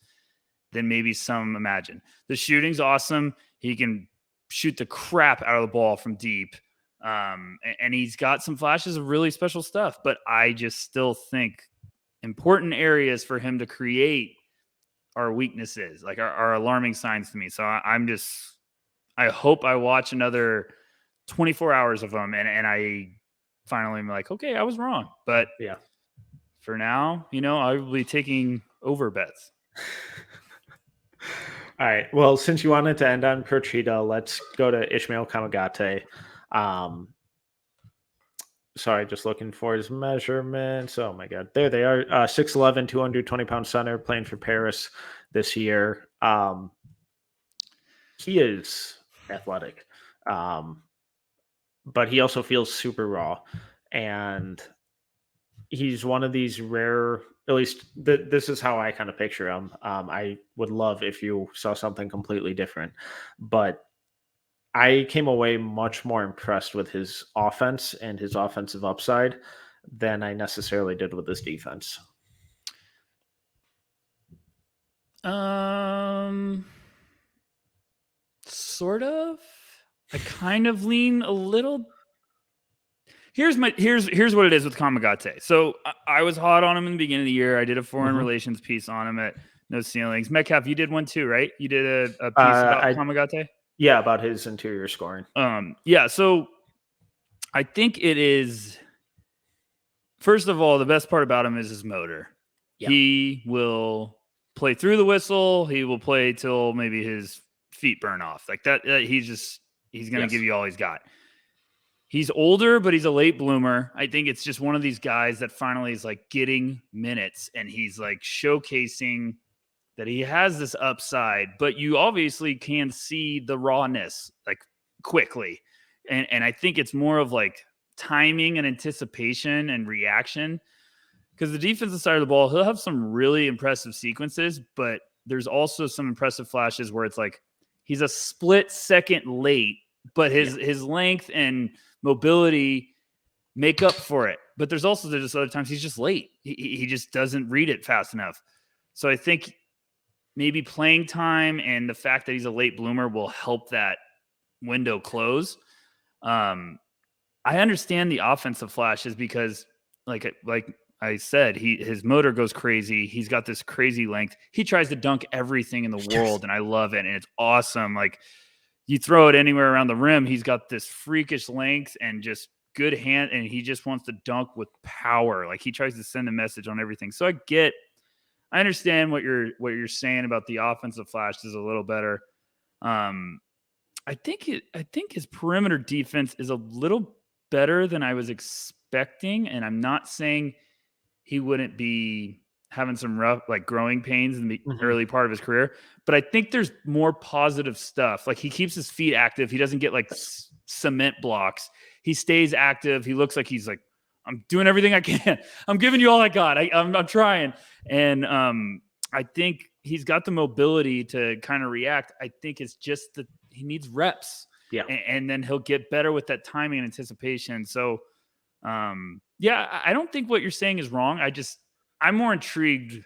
than maybe some imagine. The shooting's awesome. He can shoot the crap out of the ball from deep. And he's got some flashes of really special stuff, but I just still think important areas for him to create are weaknesses, like are alarming signs to me. So I hope I watch another 24 hours of him and I finally am like, okay, I was wrong. But yeah, for now, I will be taking over bets. All right. Well, since you wanted to end on Procida, let's go to Ismael Kamagate. Sorry, just looking for his measurements. Oh my God. There they are. 6'11", 220-pound center, playing for Paris this year. He is athletic, but he also feels super raw. And he's one of these rare, at least this is how I kind of picture him. I would love if you saw something completely different, but I came away much more impressed with his offense and his offensive upside than I necessarily did with his defense. Sort of. I kind of lean a little. Here's what it is with Kamagate. So I was hot on him in the beginning of the year. I did a foreign relations piece on him at No Ceilings. Metcalf, you did one too, right? You did a piece about Kamagate? Yeah, about his interior scoring. Yeah, so I think it is, first of all, the best part about him is his motor. Yeah. He will play through the whistle. He will play till maybe his feet burn off. Like that, he's going to give you all he's got. He's older, but he's a late bloomer. I think it's just one of these guys that finally is like getting minutes, and he's like showcasing that he has this upside, but you obviously can see the rawness like quickly. And I think it's more of like timing and anticipation and reaction, because the defensive side of the ball, he'll have some really impressive sequences, but there's also some impressive flashes where it's like he's a split second late, but his length and mobility make up for it. But there's other times he's just late. He just doesn't read it fast enough. So I think maybe playing time and the fact that he's a late bloomer will help that window close. I understand the offensive flashes because like I said, his motor goes crazy. He's got this crazy length. He tries to dunk everything in the world, and I love it. And it's awesome. Like you throw it anywhere around the rim, he's got this freakish length and just good hand, and he just wants to dunk with power. Like he tries to send a message on everything. So I understand what you're saying about the offensive flash is a little better. I think his perimeter defense is a little better than I was expecting, and I'm not saying he wouldn't be having some rough like growing pains in the early part of his career, but I think there's more positive stuff. Like he keeps his feet active. He doesn't get like cement blocks. He stays active. He looks like he's like, I'm doing everything I can. I'm giving you all I got. I'm trying. And I think he's got the mobility to kind of react. I think it's just that he needs reps. Yeah. And then he'll get better with that timing and anticipation. So, I don't think what you're saying is wrong. I'm more intrigued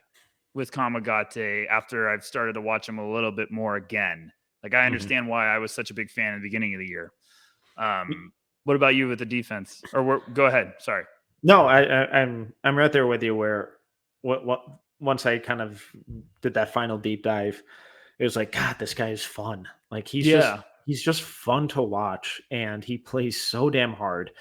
with Kamagate after I've started to watch him a little bit more again. Like I understand why I was such a big fan at the beginning of the year. What about you with the defense? Or go ahead. Sorry. No, I'm right there with you. Where once I kind of did that final deep dive, it was like, God, this guy is fun. Like he's just fun to watch, and he plays so damn hard.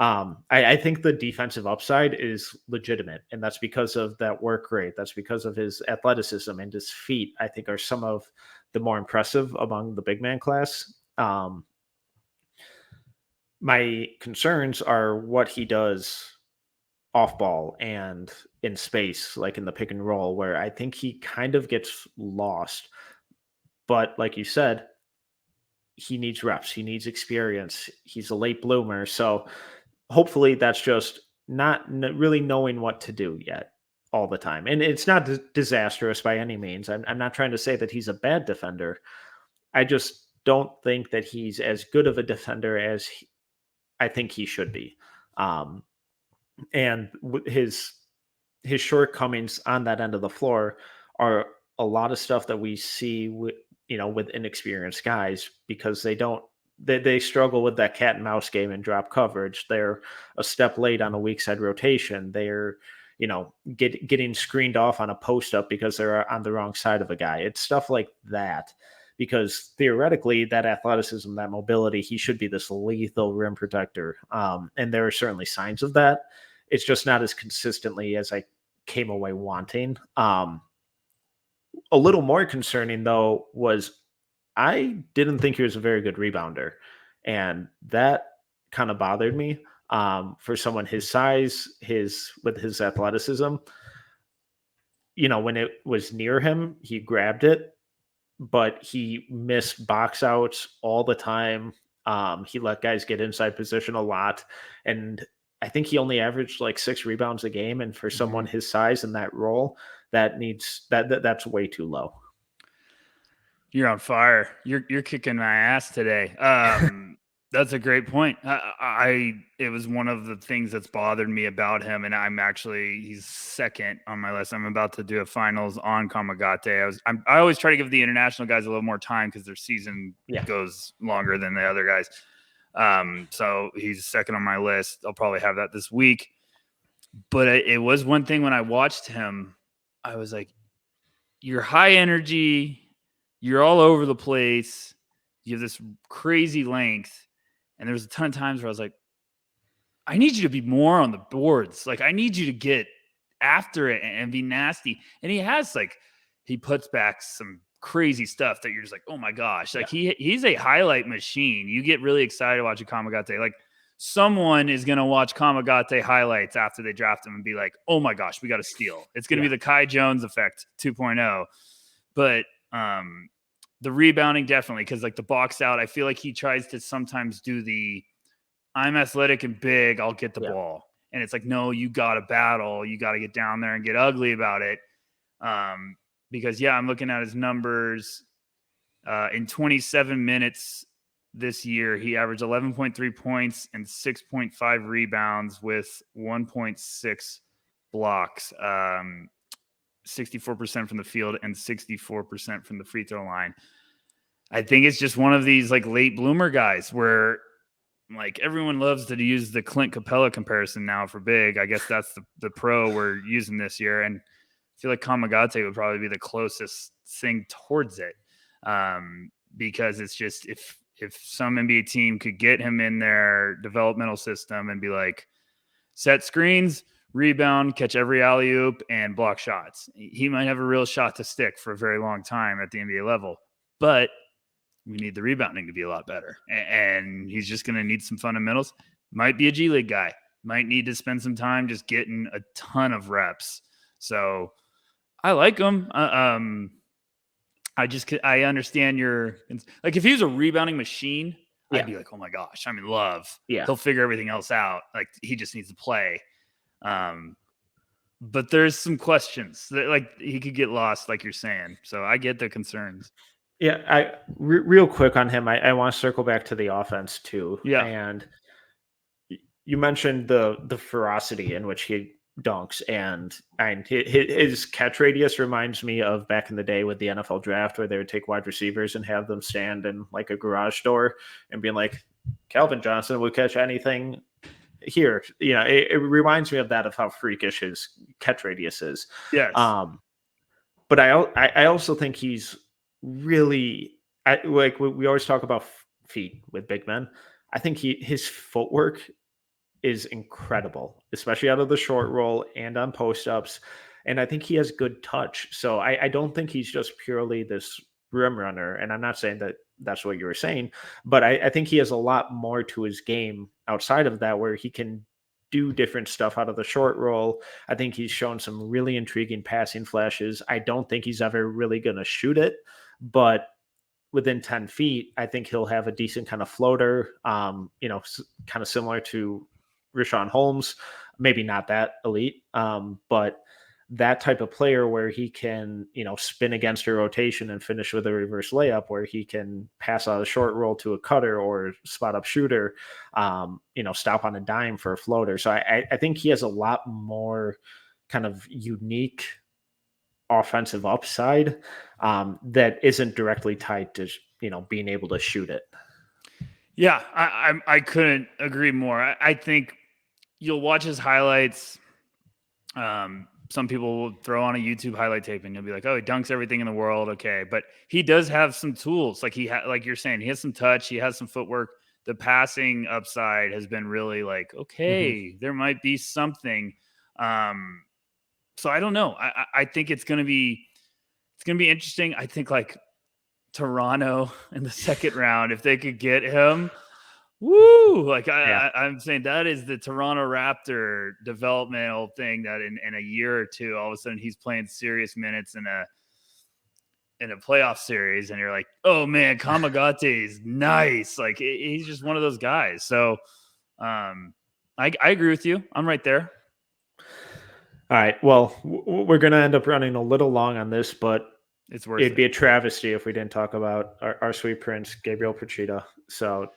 I think the defensive upside is legitimate, and that's because of that work rate. That's because of his athleticism, and his feet, I think, are some of the more impressive among the big man class. My concerns are what he does off ball and in space, like in the pick and roll, where I think he kind of gets lost. But like you said, he needs reps, he needs experience. He's a late bloomer. So hopefully that's just not really knowing what to do yet all the time. And it's not disastrous by any means. I'm not trying to say that he's a bad defender. I just don't think that he's as good of a defender as I think he should be. And his shortcomings on that end of the floor are a lot of stuff that we see with inexperienced guys, because they struggle with that cat and mouse game and drop coverage. They're a step late on a weak side rotation. They're getting screened off on a post up because they're on the wrong side of a guy. It's stuff like that, because theoretically that athleticism, that mobility, he should be this lethal rim protector. And there are certainly signs of that. It's just not as consistently as I came away wanting. A little more concerning, though, was I didn't think he was a very good rebounder. And that kind of bothered me for someone his size, with his athleticism. When it was near him, he grabbed it, but he missed box outs all the time. He let guys get inside position a lot. And I think he only averaged like 6 rebounds a game. And for someone his size in that role, that's way too low. You're on fire. You're kicking my ass today. That's a great point. It was one of the things that's bothered me about him, and he's second on my list. I'm about to do a finals on Kamagate. I always try to give the international guys a little more time because their season goes longer than the other guys. So he's second on my list. I'll probably have that this week. But it was one thing when I watched him, I was like, you're high energy, you're all over the place, you have this crazy length. And there's a ton of times where I was like, I need you to be more on the boards. Like, I need you to get after it and be nasty. And he puts back some crazy stuff that you're just like, oh my gosh. Like he's a highlight machine. You get really excited watching Kamagate. Like someone is going to watch Kamagate highlights after they draft him and be like, oh my gosh, we got to steal. It's going to be the Kai Jones effect 2.0. But, the rebounding definitely, because like the box out, I feel like he tries to sometimes do I'm athletic and big, I'll get the ball. And it's like, no, you got to battle. You got to get down there and get ugly about it. Because, I'm looking at his numbers. In 27 minutes this year, he averaged 11.3 points and 6.5 rebounds with 1.6 blocks, 64% from the field and 64% from the free throw line. I think it's just one of these like late bloomer guys where like everyone loves to use the Clint Capella comparison now for big. I guess that's the pro we're using this year. And I feel like Kamagate would probably be the closest thing towards it. Because it's just if some NBA team could get him in their developmental system and be like, set screens, rebound, catch every alley-oop, and block shots, he might have a real shot to stick for a very long time at the NBA level. But we need the rebounding to be a lot better. And he's just going to need some fundamentals. Might be a G League guy. Might need to spend some time just getting a ton of reps. So I like him. I understand your like if he was a rebounding machine, I'd be like, oh my gosh, I'm in love. Yeah, he'll figure everything else out. Like he just needs to play. But there's some questions that like he could get lost, like you're saying. So I get the concerns. Yeah, real quick on him, I want to circle back to the offense too. Yeah. And you mentioned the ferocity in which he dunks, and his catch radius reminds me of back in the day with the NFL draft where they would take wide receivers and have them stand in like a garage door and being like, Calvin Johnson would catch anything here. You know, it reminds me of that, of how freakish his catch radius is. Yes. But I also think he's really, like we always talk about feet with big men. I think his footwork is incredible, especially out of the short roll and on post ups. And I think he has good touch. So I don't think he's just purely this rim runner. And I'm not saying that that's what you were saying, but I think he has a lot more to his game outside of that, where he can do different stuff out of the short roll. I think he's shown some really intriguing passing flashes. I don't think he's ever really going to shoot it, but within 10 feet, I think he'll have a decent kind of floater, kind of similar to Richaun Holmes, maybe not that elite, but that type of player where he can, spin against a rotation and finish with a reverse layup, where he can pass out a short roll to a cutter or spot up shooter, stop on a dime for a floater. So I think he has a lot more kind of unique offensive upside that isn't directly tied to, being able to shoot it. Yeah, I couldn't agree more. I think you'll watch his highlights. Some people will throw on a YouTube highlight tape and you'll be like, oh, he dunks everything in the world. Okay. But he does have some tools. Like like you're saying, he has some touch, he has some footwork. The passing upside has been really like, okay, there might be something. So I don't know. I think it's going to be interesting. I think like Toronto in the second round, if they could get him, woo! Like I'm saying, that is the Toronto Raptor developmental thing that in a year or two, all of a sudden he's playing serious minutes in a playoff series, and you're like, oh man, Kamagate is nice. Like he's just one of those guys. So I agree with you. I'm right there. All right. Well, we're going to end up running a little long on this, but it'd be a travesty if we didn't talk about our sweet prince, Gabriele Procida. So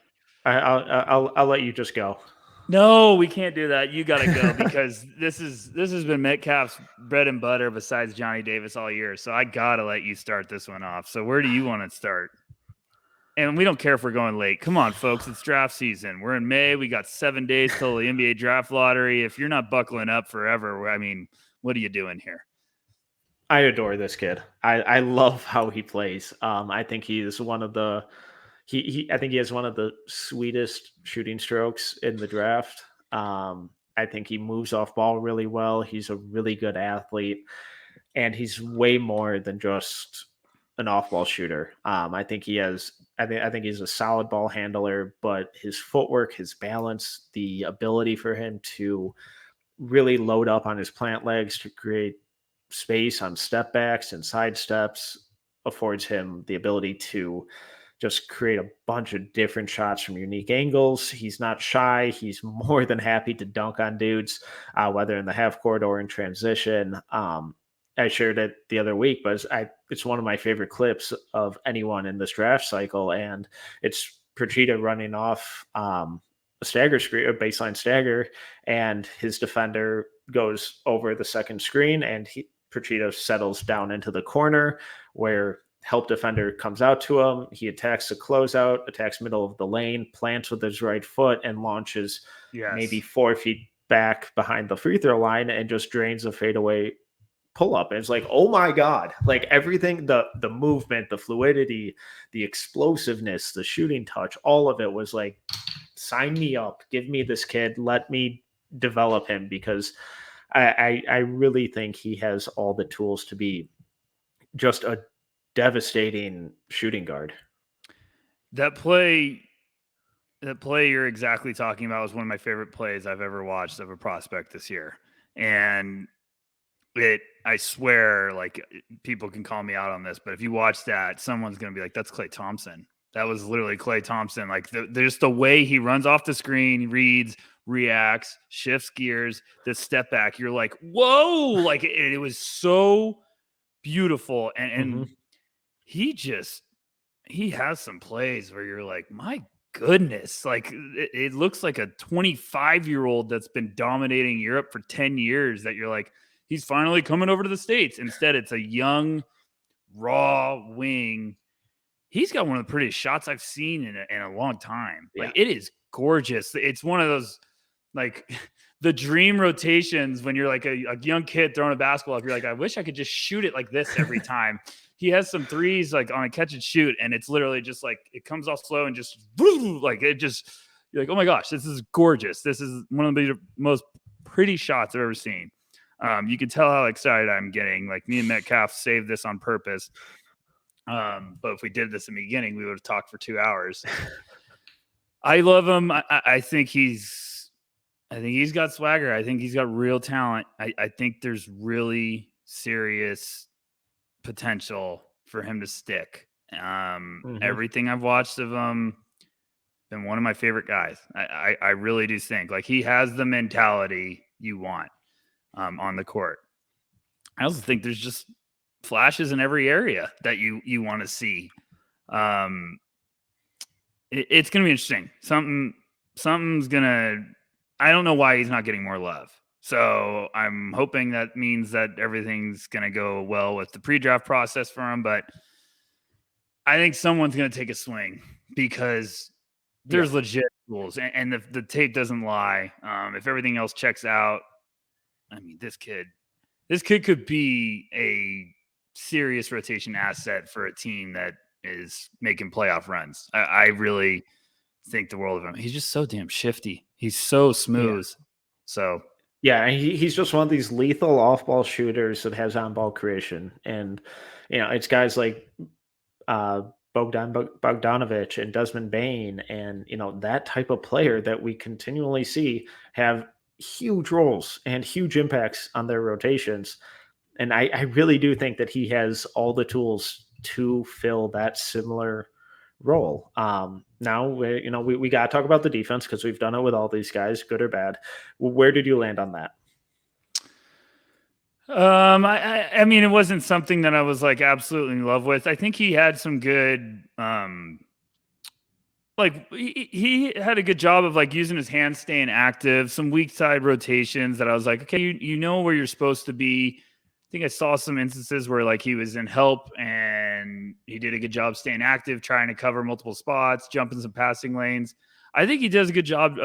I'll let you just go. No, we can't do that. You got to go because this has been Metcalf's bread and butter besides Johnny Davis all year. So I got to let you start this one off. So where do you want to start? And we don't care if we're going late. Come on, folks. It's draft season. We're in May. We got 7 days till the NBA draft lottery. If you're not buckling up forever, I mean, what are you doing here? I adore this kid. I love how he plays. I think he is one of the I think he has one of the sweetest shooting strokes in the draft. I think he moves off ball really well. He's a really good athlete, and he's way more than just an off-ball shooter. I think he has. I think he's a solid ball handler, but his footwork, his balance, the ability for him to really load up on his plant legs to create space on step backs and side steps affords him the ability to just create a bunch of different shots from unique angles. He's not shy. He's more than happy to dunk on dudes, whether in the half court or in transition. I shared it the other week, but it's one of my favorite clips of anyone in this draft cycle, and it's Procida running off a stagger screen, a baseline stagger, and his defender goes over the second screen, and Procida settles down into the corner where help defender comes out to him. He attacks the closeout, attacks middle of the lane, plants with his right foot, and launches maybe 4 feet back behind the free throw line and just drains a fadeaway pull up. And it's like, oh my God, like everything, the movement, the fluidity, the explosiveness, the shooting touch, all of it was like, sign me up, give me this kid, let me develop him, because I really think he has all the tools to be just a devastating shooting guard. That play you're exactly talking about was one of my favorite plays I've ever watched of a prospect this year. And I swear, like, people can call me out on this, but if you watch that, someone's going to be like, that's Klay Thompson. That was literally Klay Thompson. Like, there's the way he runs off the screen, reads, reacts, shifts gears, the step back. You're like, whoa, like it was so beautiful. And he has some plays where you're like, my goodness, like it looks like a 25-year-old that's been dominating Europe for 10 years that you're like, he's finally coming over to the States. Instead, it's a young, raw wing. He's got one of the prettiest shots I've seen in a long time. Like, it is gorgeous. It's one of those, like, the dream rotations when you're like a young kid throwing a basketball. If you're like, I wish I could just shoot it like this every time. He has some threes like on a catch and shoot, and it's literally just like it comes off slow and just like it just, you're like, oh my gosh, this is gorgeous. This is one of the most pretty shots I've ever seen. You can tell how excited I'm getting. Like, me and Metcalf saved this on purpose. But if we did this in the beginning, we would have talked for 2 hours. I love him. I think he's got swagger. I think he's got real talent. I think there's really serious potential for him to stick. Everything I've watched of him, been one of my favorite guys. I really do think, like, he has the mentality you want on the court. I also think there's just flashes in every area that you want to see. It's going to be interesting. Something's going to, I don't know why he's not getting more love. So I'm hoping that means that everything's going to go well with the pre-draft process for him. But I think someone's going to take a swing because there's legit tools, and the tape doesn't lie. If everything else checks out, I mean, this kid could be a serious rotation asset for a team that is making playoff runs. I really think the world of him. He's just so damn shifty. He's so smooth. So yeah, he's just one of these lethal off-ball shooters that has on-ball creation, and it's guys like Bogdanovic and Desmond Bain, and that type of player that we continually see have huge roles and huge impacts on their rotations. And I really do think that he has all the tools to fill that similar role. Now we got to talk about the defense, because we've done it with all these guys, good or bad. Where did you land on that? I mean, it wasn't something that I was like absolutely in love with. I think he had some good, like he had a good job of like using his hands, staying active, some weak side rotations that I was like, okay, you know where you're supposed to be. I think I saw some instances where like he was in help and he did a good job staying active, trying to cover multiple spots, jumping some passing lanes. I think he does a good job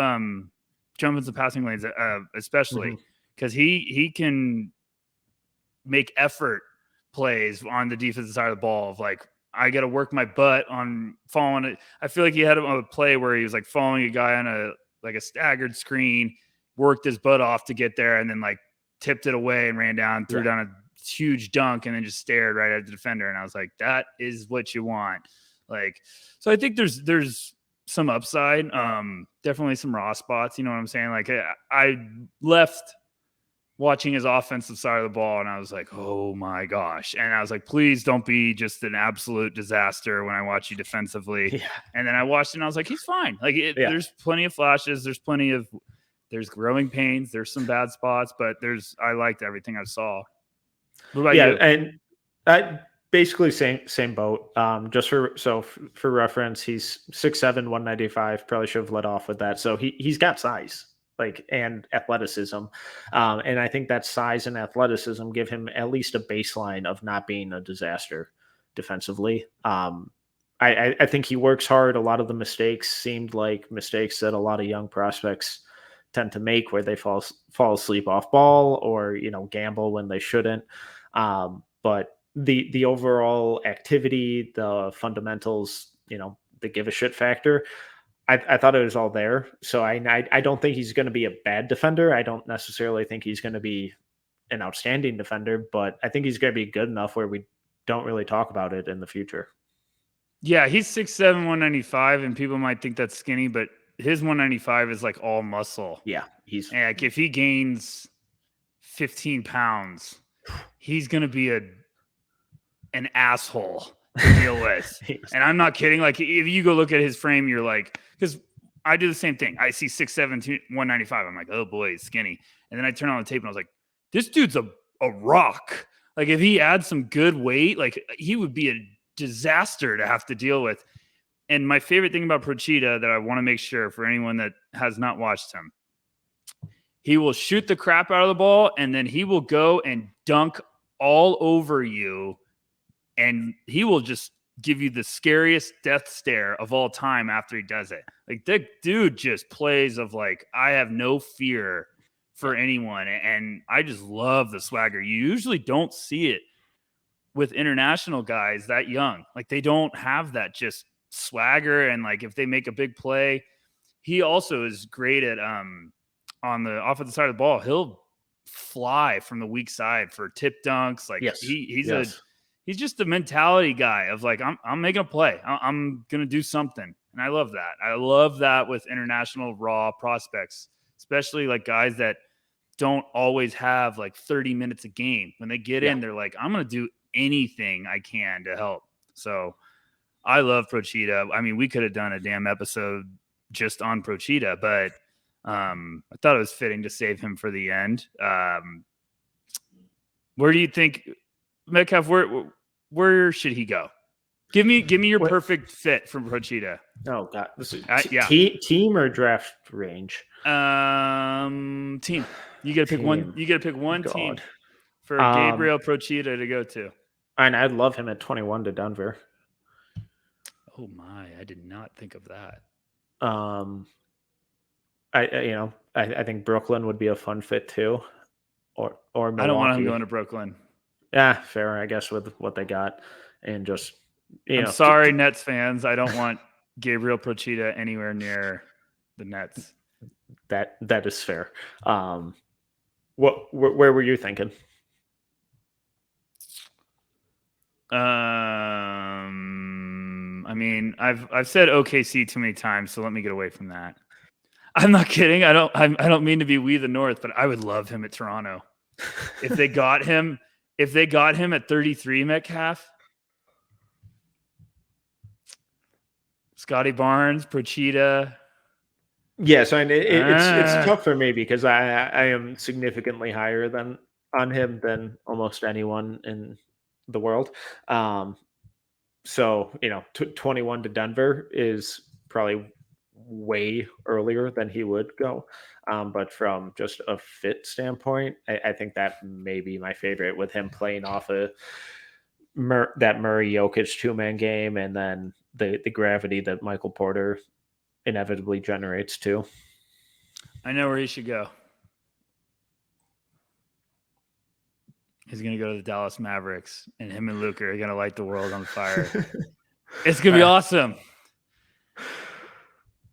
jumping some passing lanes, especially because he can make effort plays on the defensive side of the ball of like, I got to work my butt on following it. I feel like he had a play where he was like following a guy on a staggered screen, worked his butt off to get there, and then like tipped it away and ran down, threw down a huge dunk, and then just stared right at the defender. And I was like, that is what you want. Like, so I think there's some upside, definitely some raw spots. You know what I'm saying? Like, I left watching his offensive side of the ball, and I was like, oh my gosh. And I was like, please don't be just an absolute disaster when I watch you defensively. Yeah. And then I watched it and I was like, he's fine. Like there's plenty of flashes. There's growing pains. There's some bad spots, but I liked everything I saw. What about you? And basically same boat. Just for reference, he's 6'7", 195. Probably should have led off with that. So he's got size, like, and athleticism, and I think that size and athleticism give him at least a baseline of not being a disaster defensively. I think he works hard. A lot of the mistakes seemed like mistakes that a lot of young prospects tend to make, where they fall asleep off ball, or gamble when they shouldn't. But the overall activity, the fundamentals, the give a shit factor, I thought it was all there. So I don't think he's going to be a bad defender. I don't necessarily think he's going to be an outstanding defender, but I think he's going to be good enough where we don't really talk about it in the future. Yeah, he's 6'7", 195, and people might think that's skinny, but his 195 is like all muscle. Yeah, he's and like if he gains 15 pounds, he's gonna be an asshole to deal with. And I'm not kidding. Like if you go look at his frame, you're like, because I do the same thing. I see 6'7", 195. I'm like, oh boy, he's skinny. And then I turn on the tape and I was like, this dude's a rock. Like if he adds some good weight, like he would be a disaster to have to deal with. And my favorite thing about Procida that I want to make sure for anyone that has not watched him, he will shoot the crap out of the ball and then he will go and dunk all over you. And he will just give you the scariest death stare of all time after he does it. Like that dude just plays of like, I have no fear for anyone. And I just love the swagger. You usually don't see it with international guys that young. Like they don't have that just swagger. And like if they make a big play, he also is great at on the offensive side of the ball. He'll fly from the weak side for tip dunks. Like yes, he's just a mentality guy of like, I'm making a play. I'm going to do something. And I love that. I love that with international raw prospects, especially like guys that don't always have like 30 minutes a game. When they get in, they're like, I'm going to do anything I can to help. So I love Procida. I mean, we could have done a damn episode just on Procida, but I thought it was fitting to save him for the end. Where do you think, Metcalf, where should he go? Give me your perfect fit from Procida. Oh God, this is team or draft range? Team. You got to pick one. You got to pick one team for Gabriele Procida to go to. And I'd love him at 21 to Denver. Oh my, I did not think of that. I think Brooklyn would be a fun fit too, or Milwaukee. I don't want him going to Brooklyn. Yeah, fair, I guess, with what they got, and just I'm sorry, Nets fans. I don't want Gabriele Procida anywhere near the Nets. That is fair. Where were you thinking? I mean, I've said OKC too many times, so let me get away from that. I'm not kidding. I don't mean to be we the North, but I would love him at Toronto. If they got him at 33, Metcalf, Scotty Barnes, Procida. Yes, it's tough for me because I am significantly higher on him than almost anyone in the world. So 21 to Denver is probably way earlier than he would go. But from just a fit standpoint, I think that may be my favorite, with him playing off that Murray Jokic 2-man game, and then the gravity that Michael Porter inevitably generates too. I know where he should go. He's going to go to the Dallas Mavericks, and him and Luka are going to light the world on fire. It's going to be awesome.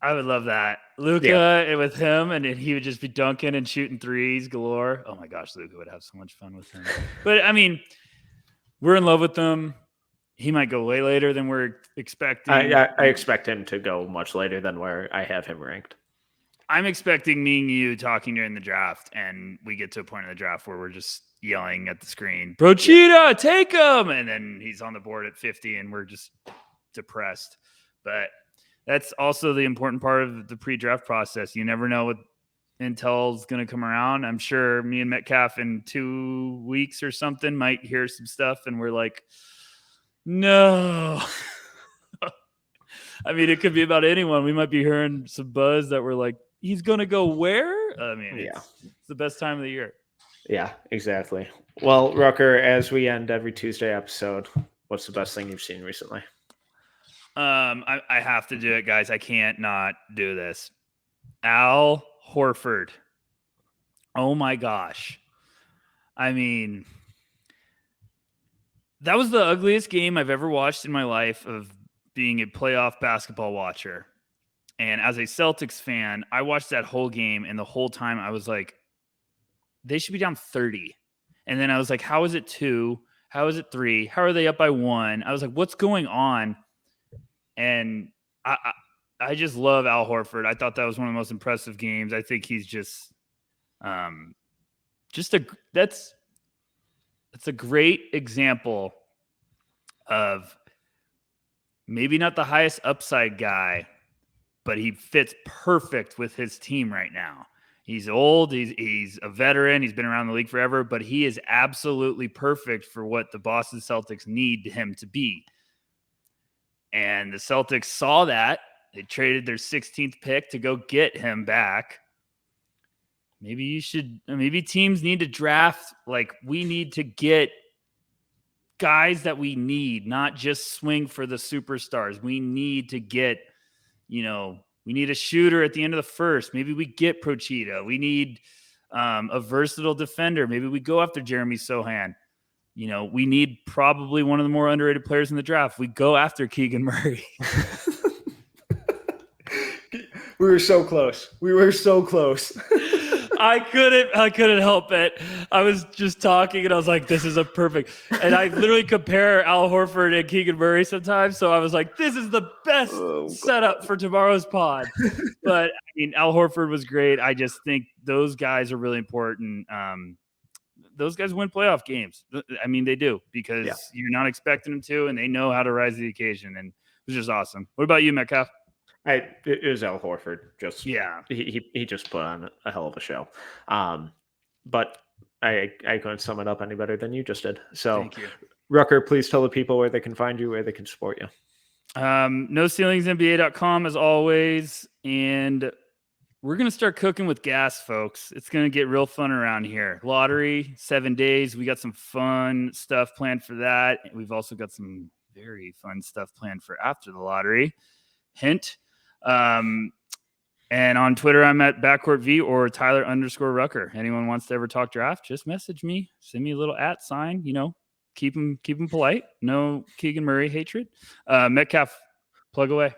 I would love that. Luka with him, and he would just be dunking and shooting threes galore. Oh my gosh, Luka would have so much fun with him. But I mean, we're in love with him. He might go way later than we're expecting. I expect him to go much later than where I have him ranked. I'm expecting me and you talking during the draft, and we get to a point in the draft where we're just yelling at the screen, Procida, take him! And then he's on the board at 50, and we're just depressed. But that's also the important part of the pre-draft process. You never know what intel's going to come around. I'm sure me and Metcalf in 2 weeks or something might hear some stuff, and we're like, No. I mean, it could be about anyone. We might be hearing some buzz that we're like, he's going to go where? I mean, Yeah. it's the best time of the year. Yeah, exactly. Well, Rucker, as we end every Tuesday episode, what's the best thing you've seen recently? I have to do it, guys. I can't not do this. Al Horford. Oh my gosh. I mean, that was the ugliest game I've ever watched in my life of being a playoff basketball watcher. And as a Celtics fan, I watched that whole game, and the whole time I was like, they should be down 30. And then I was like, how is it 2? How is it 3? How are they up by 1? I was like, what's going on? And I just love Al Horford. I thought that was one of the most impressive games. I think he's just that's a great example of maybe not the highest upside guy, but he fits perfect with his team right now. He's old. He's a veteran. He's been around the league forever, but he is absolutely perfect for what the Boston Celtics need him to be. And the Celtics saw that. They traded their 16th pick to go get him back. Maybe teams need to draft, like, we need to get guys that we need, not just swing for the superstars. We need to get, we need a shooter at the end of the first. Maybe we get Procida. We need a versatile defender. Maybe we go after Jeremy Sohan. We need probably one of the more underrated players in the draft. We go after Keegan Murray. We were so close. I couldn't help it. I was just talking and I was like, this is a perfect. And I literally compare Al Horford and Keegan Murray sometimes. So I was like, this is the best setup for tomorrow's pod. But I mean, Al Horford was great. I just think those guys are really important. Those guys win playoff games. I mean, they do, because you're not expecting them to, and they know how to rise to the occasion. And it was just awesome. What about you, Metcalf? It was Al Horford. He just put on a hell of a show. But I couldn't sum it up any better than you just did. So, thank you. Rucker, please tell the people where they can find you, where they can support you. NoCeilingsNBA.com as always, and we're going to start cooking with gas, folks. It's going to get real fun around here. Lottery, 7 days. We got some fun stuff planned for that. We've also got some very fun stuff planned for after the lottery. Hint. And on Twitter, I'm at BackcourtV or Tyler_Rucker. Anyone wants to ever talk draft, just message me. Send me a little @ sign. Keep them polite. No Keegan Murray hatred. Metcalf, plug away.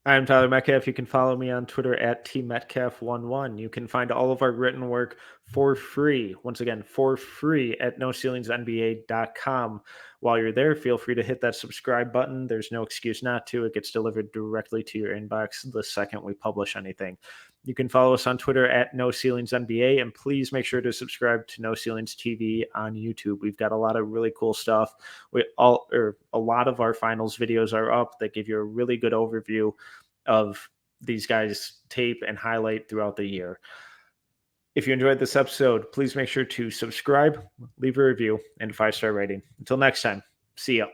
I'm Tyler Metcalf. You can follow me on Twitter at TMetcalf11. You can find all of our written work for free. Once again, for free at NoCeilingsNBA.com. While you're there, feel free to hit that subscribe button. There's no excuse not to. It gets delivered directly to your inbox the second we publish anything. You can follow us on Twitter at NoCeilingsNBA, and please make sure to subscribe to No Ceilings TV on YouTube. We've got a lot of really cool stuff. A lot of our finals videos are up that give you a really good overview of these guys' tape and highlight throughout the year. If you enjoyed this episode, please make sure to subscribe, leave a review, and a 5-star rating. Until next time, see ya.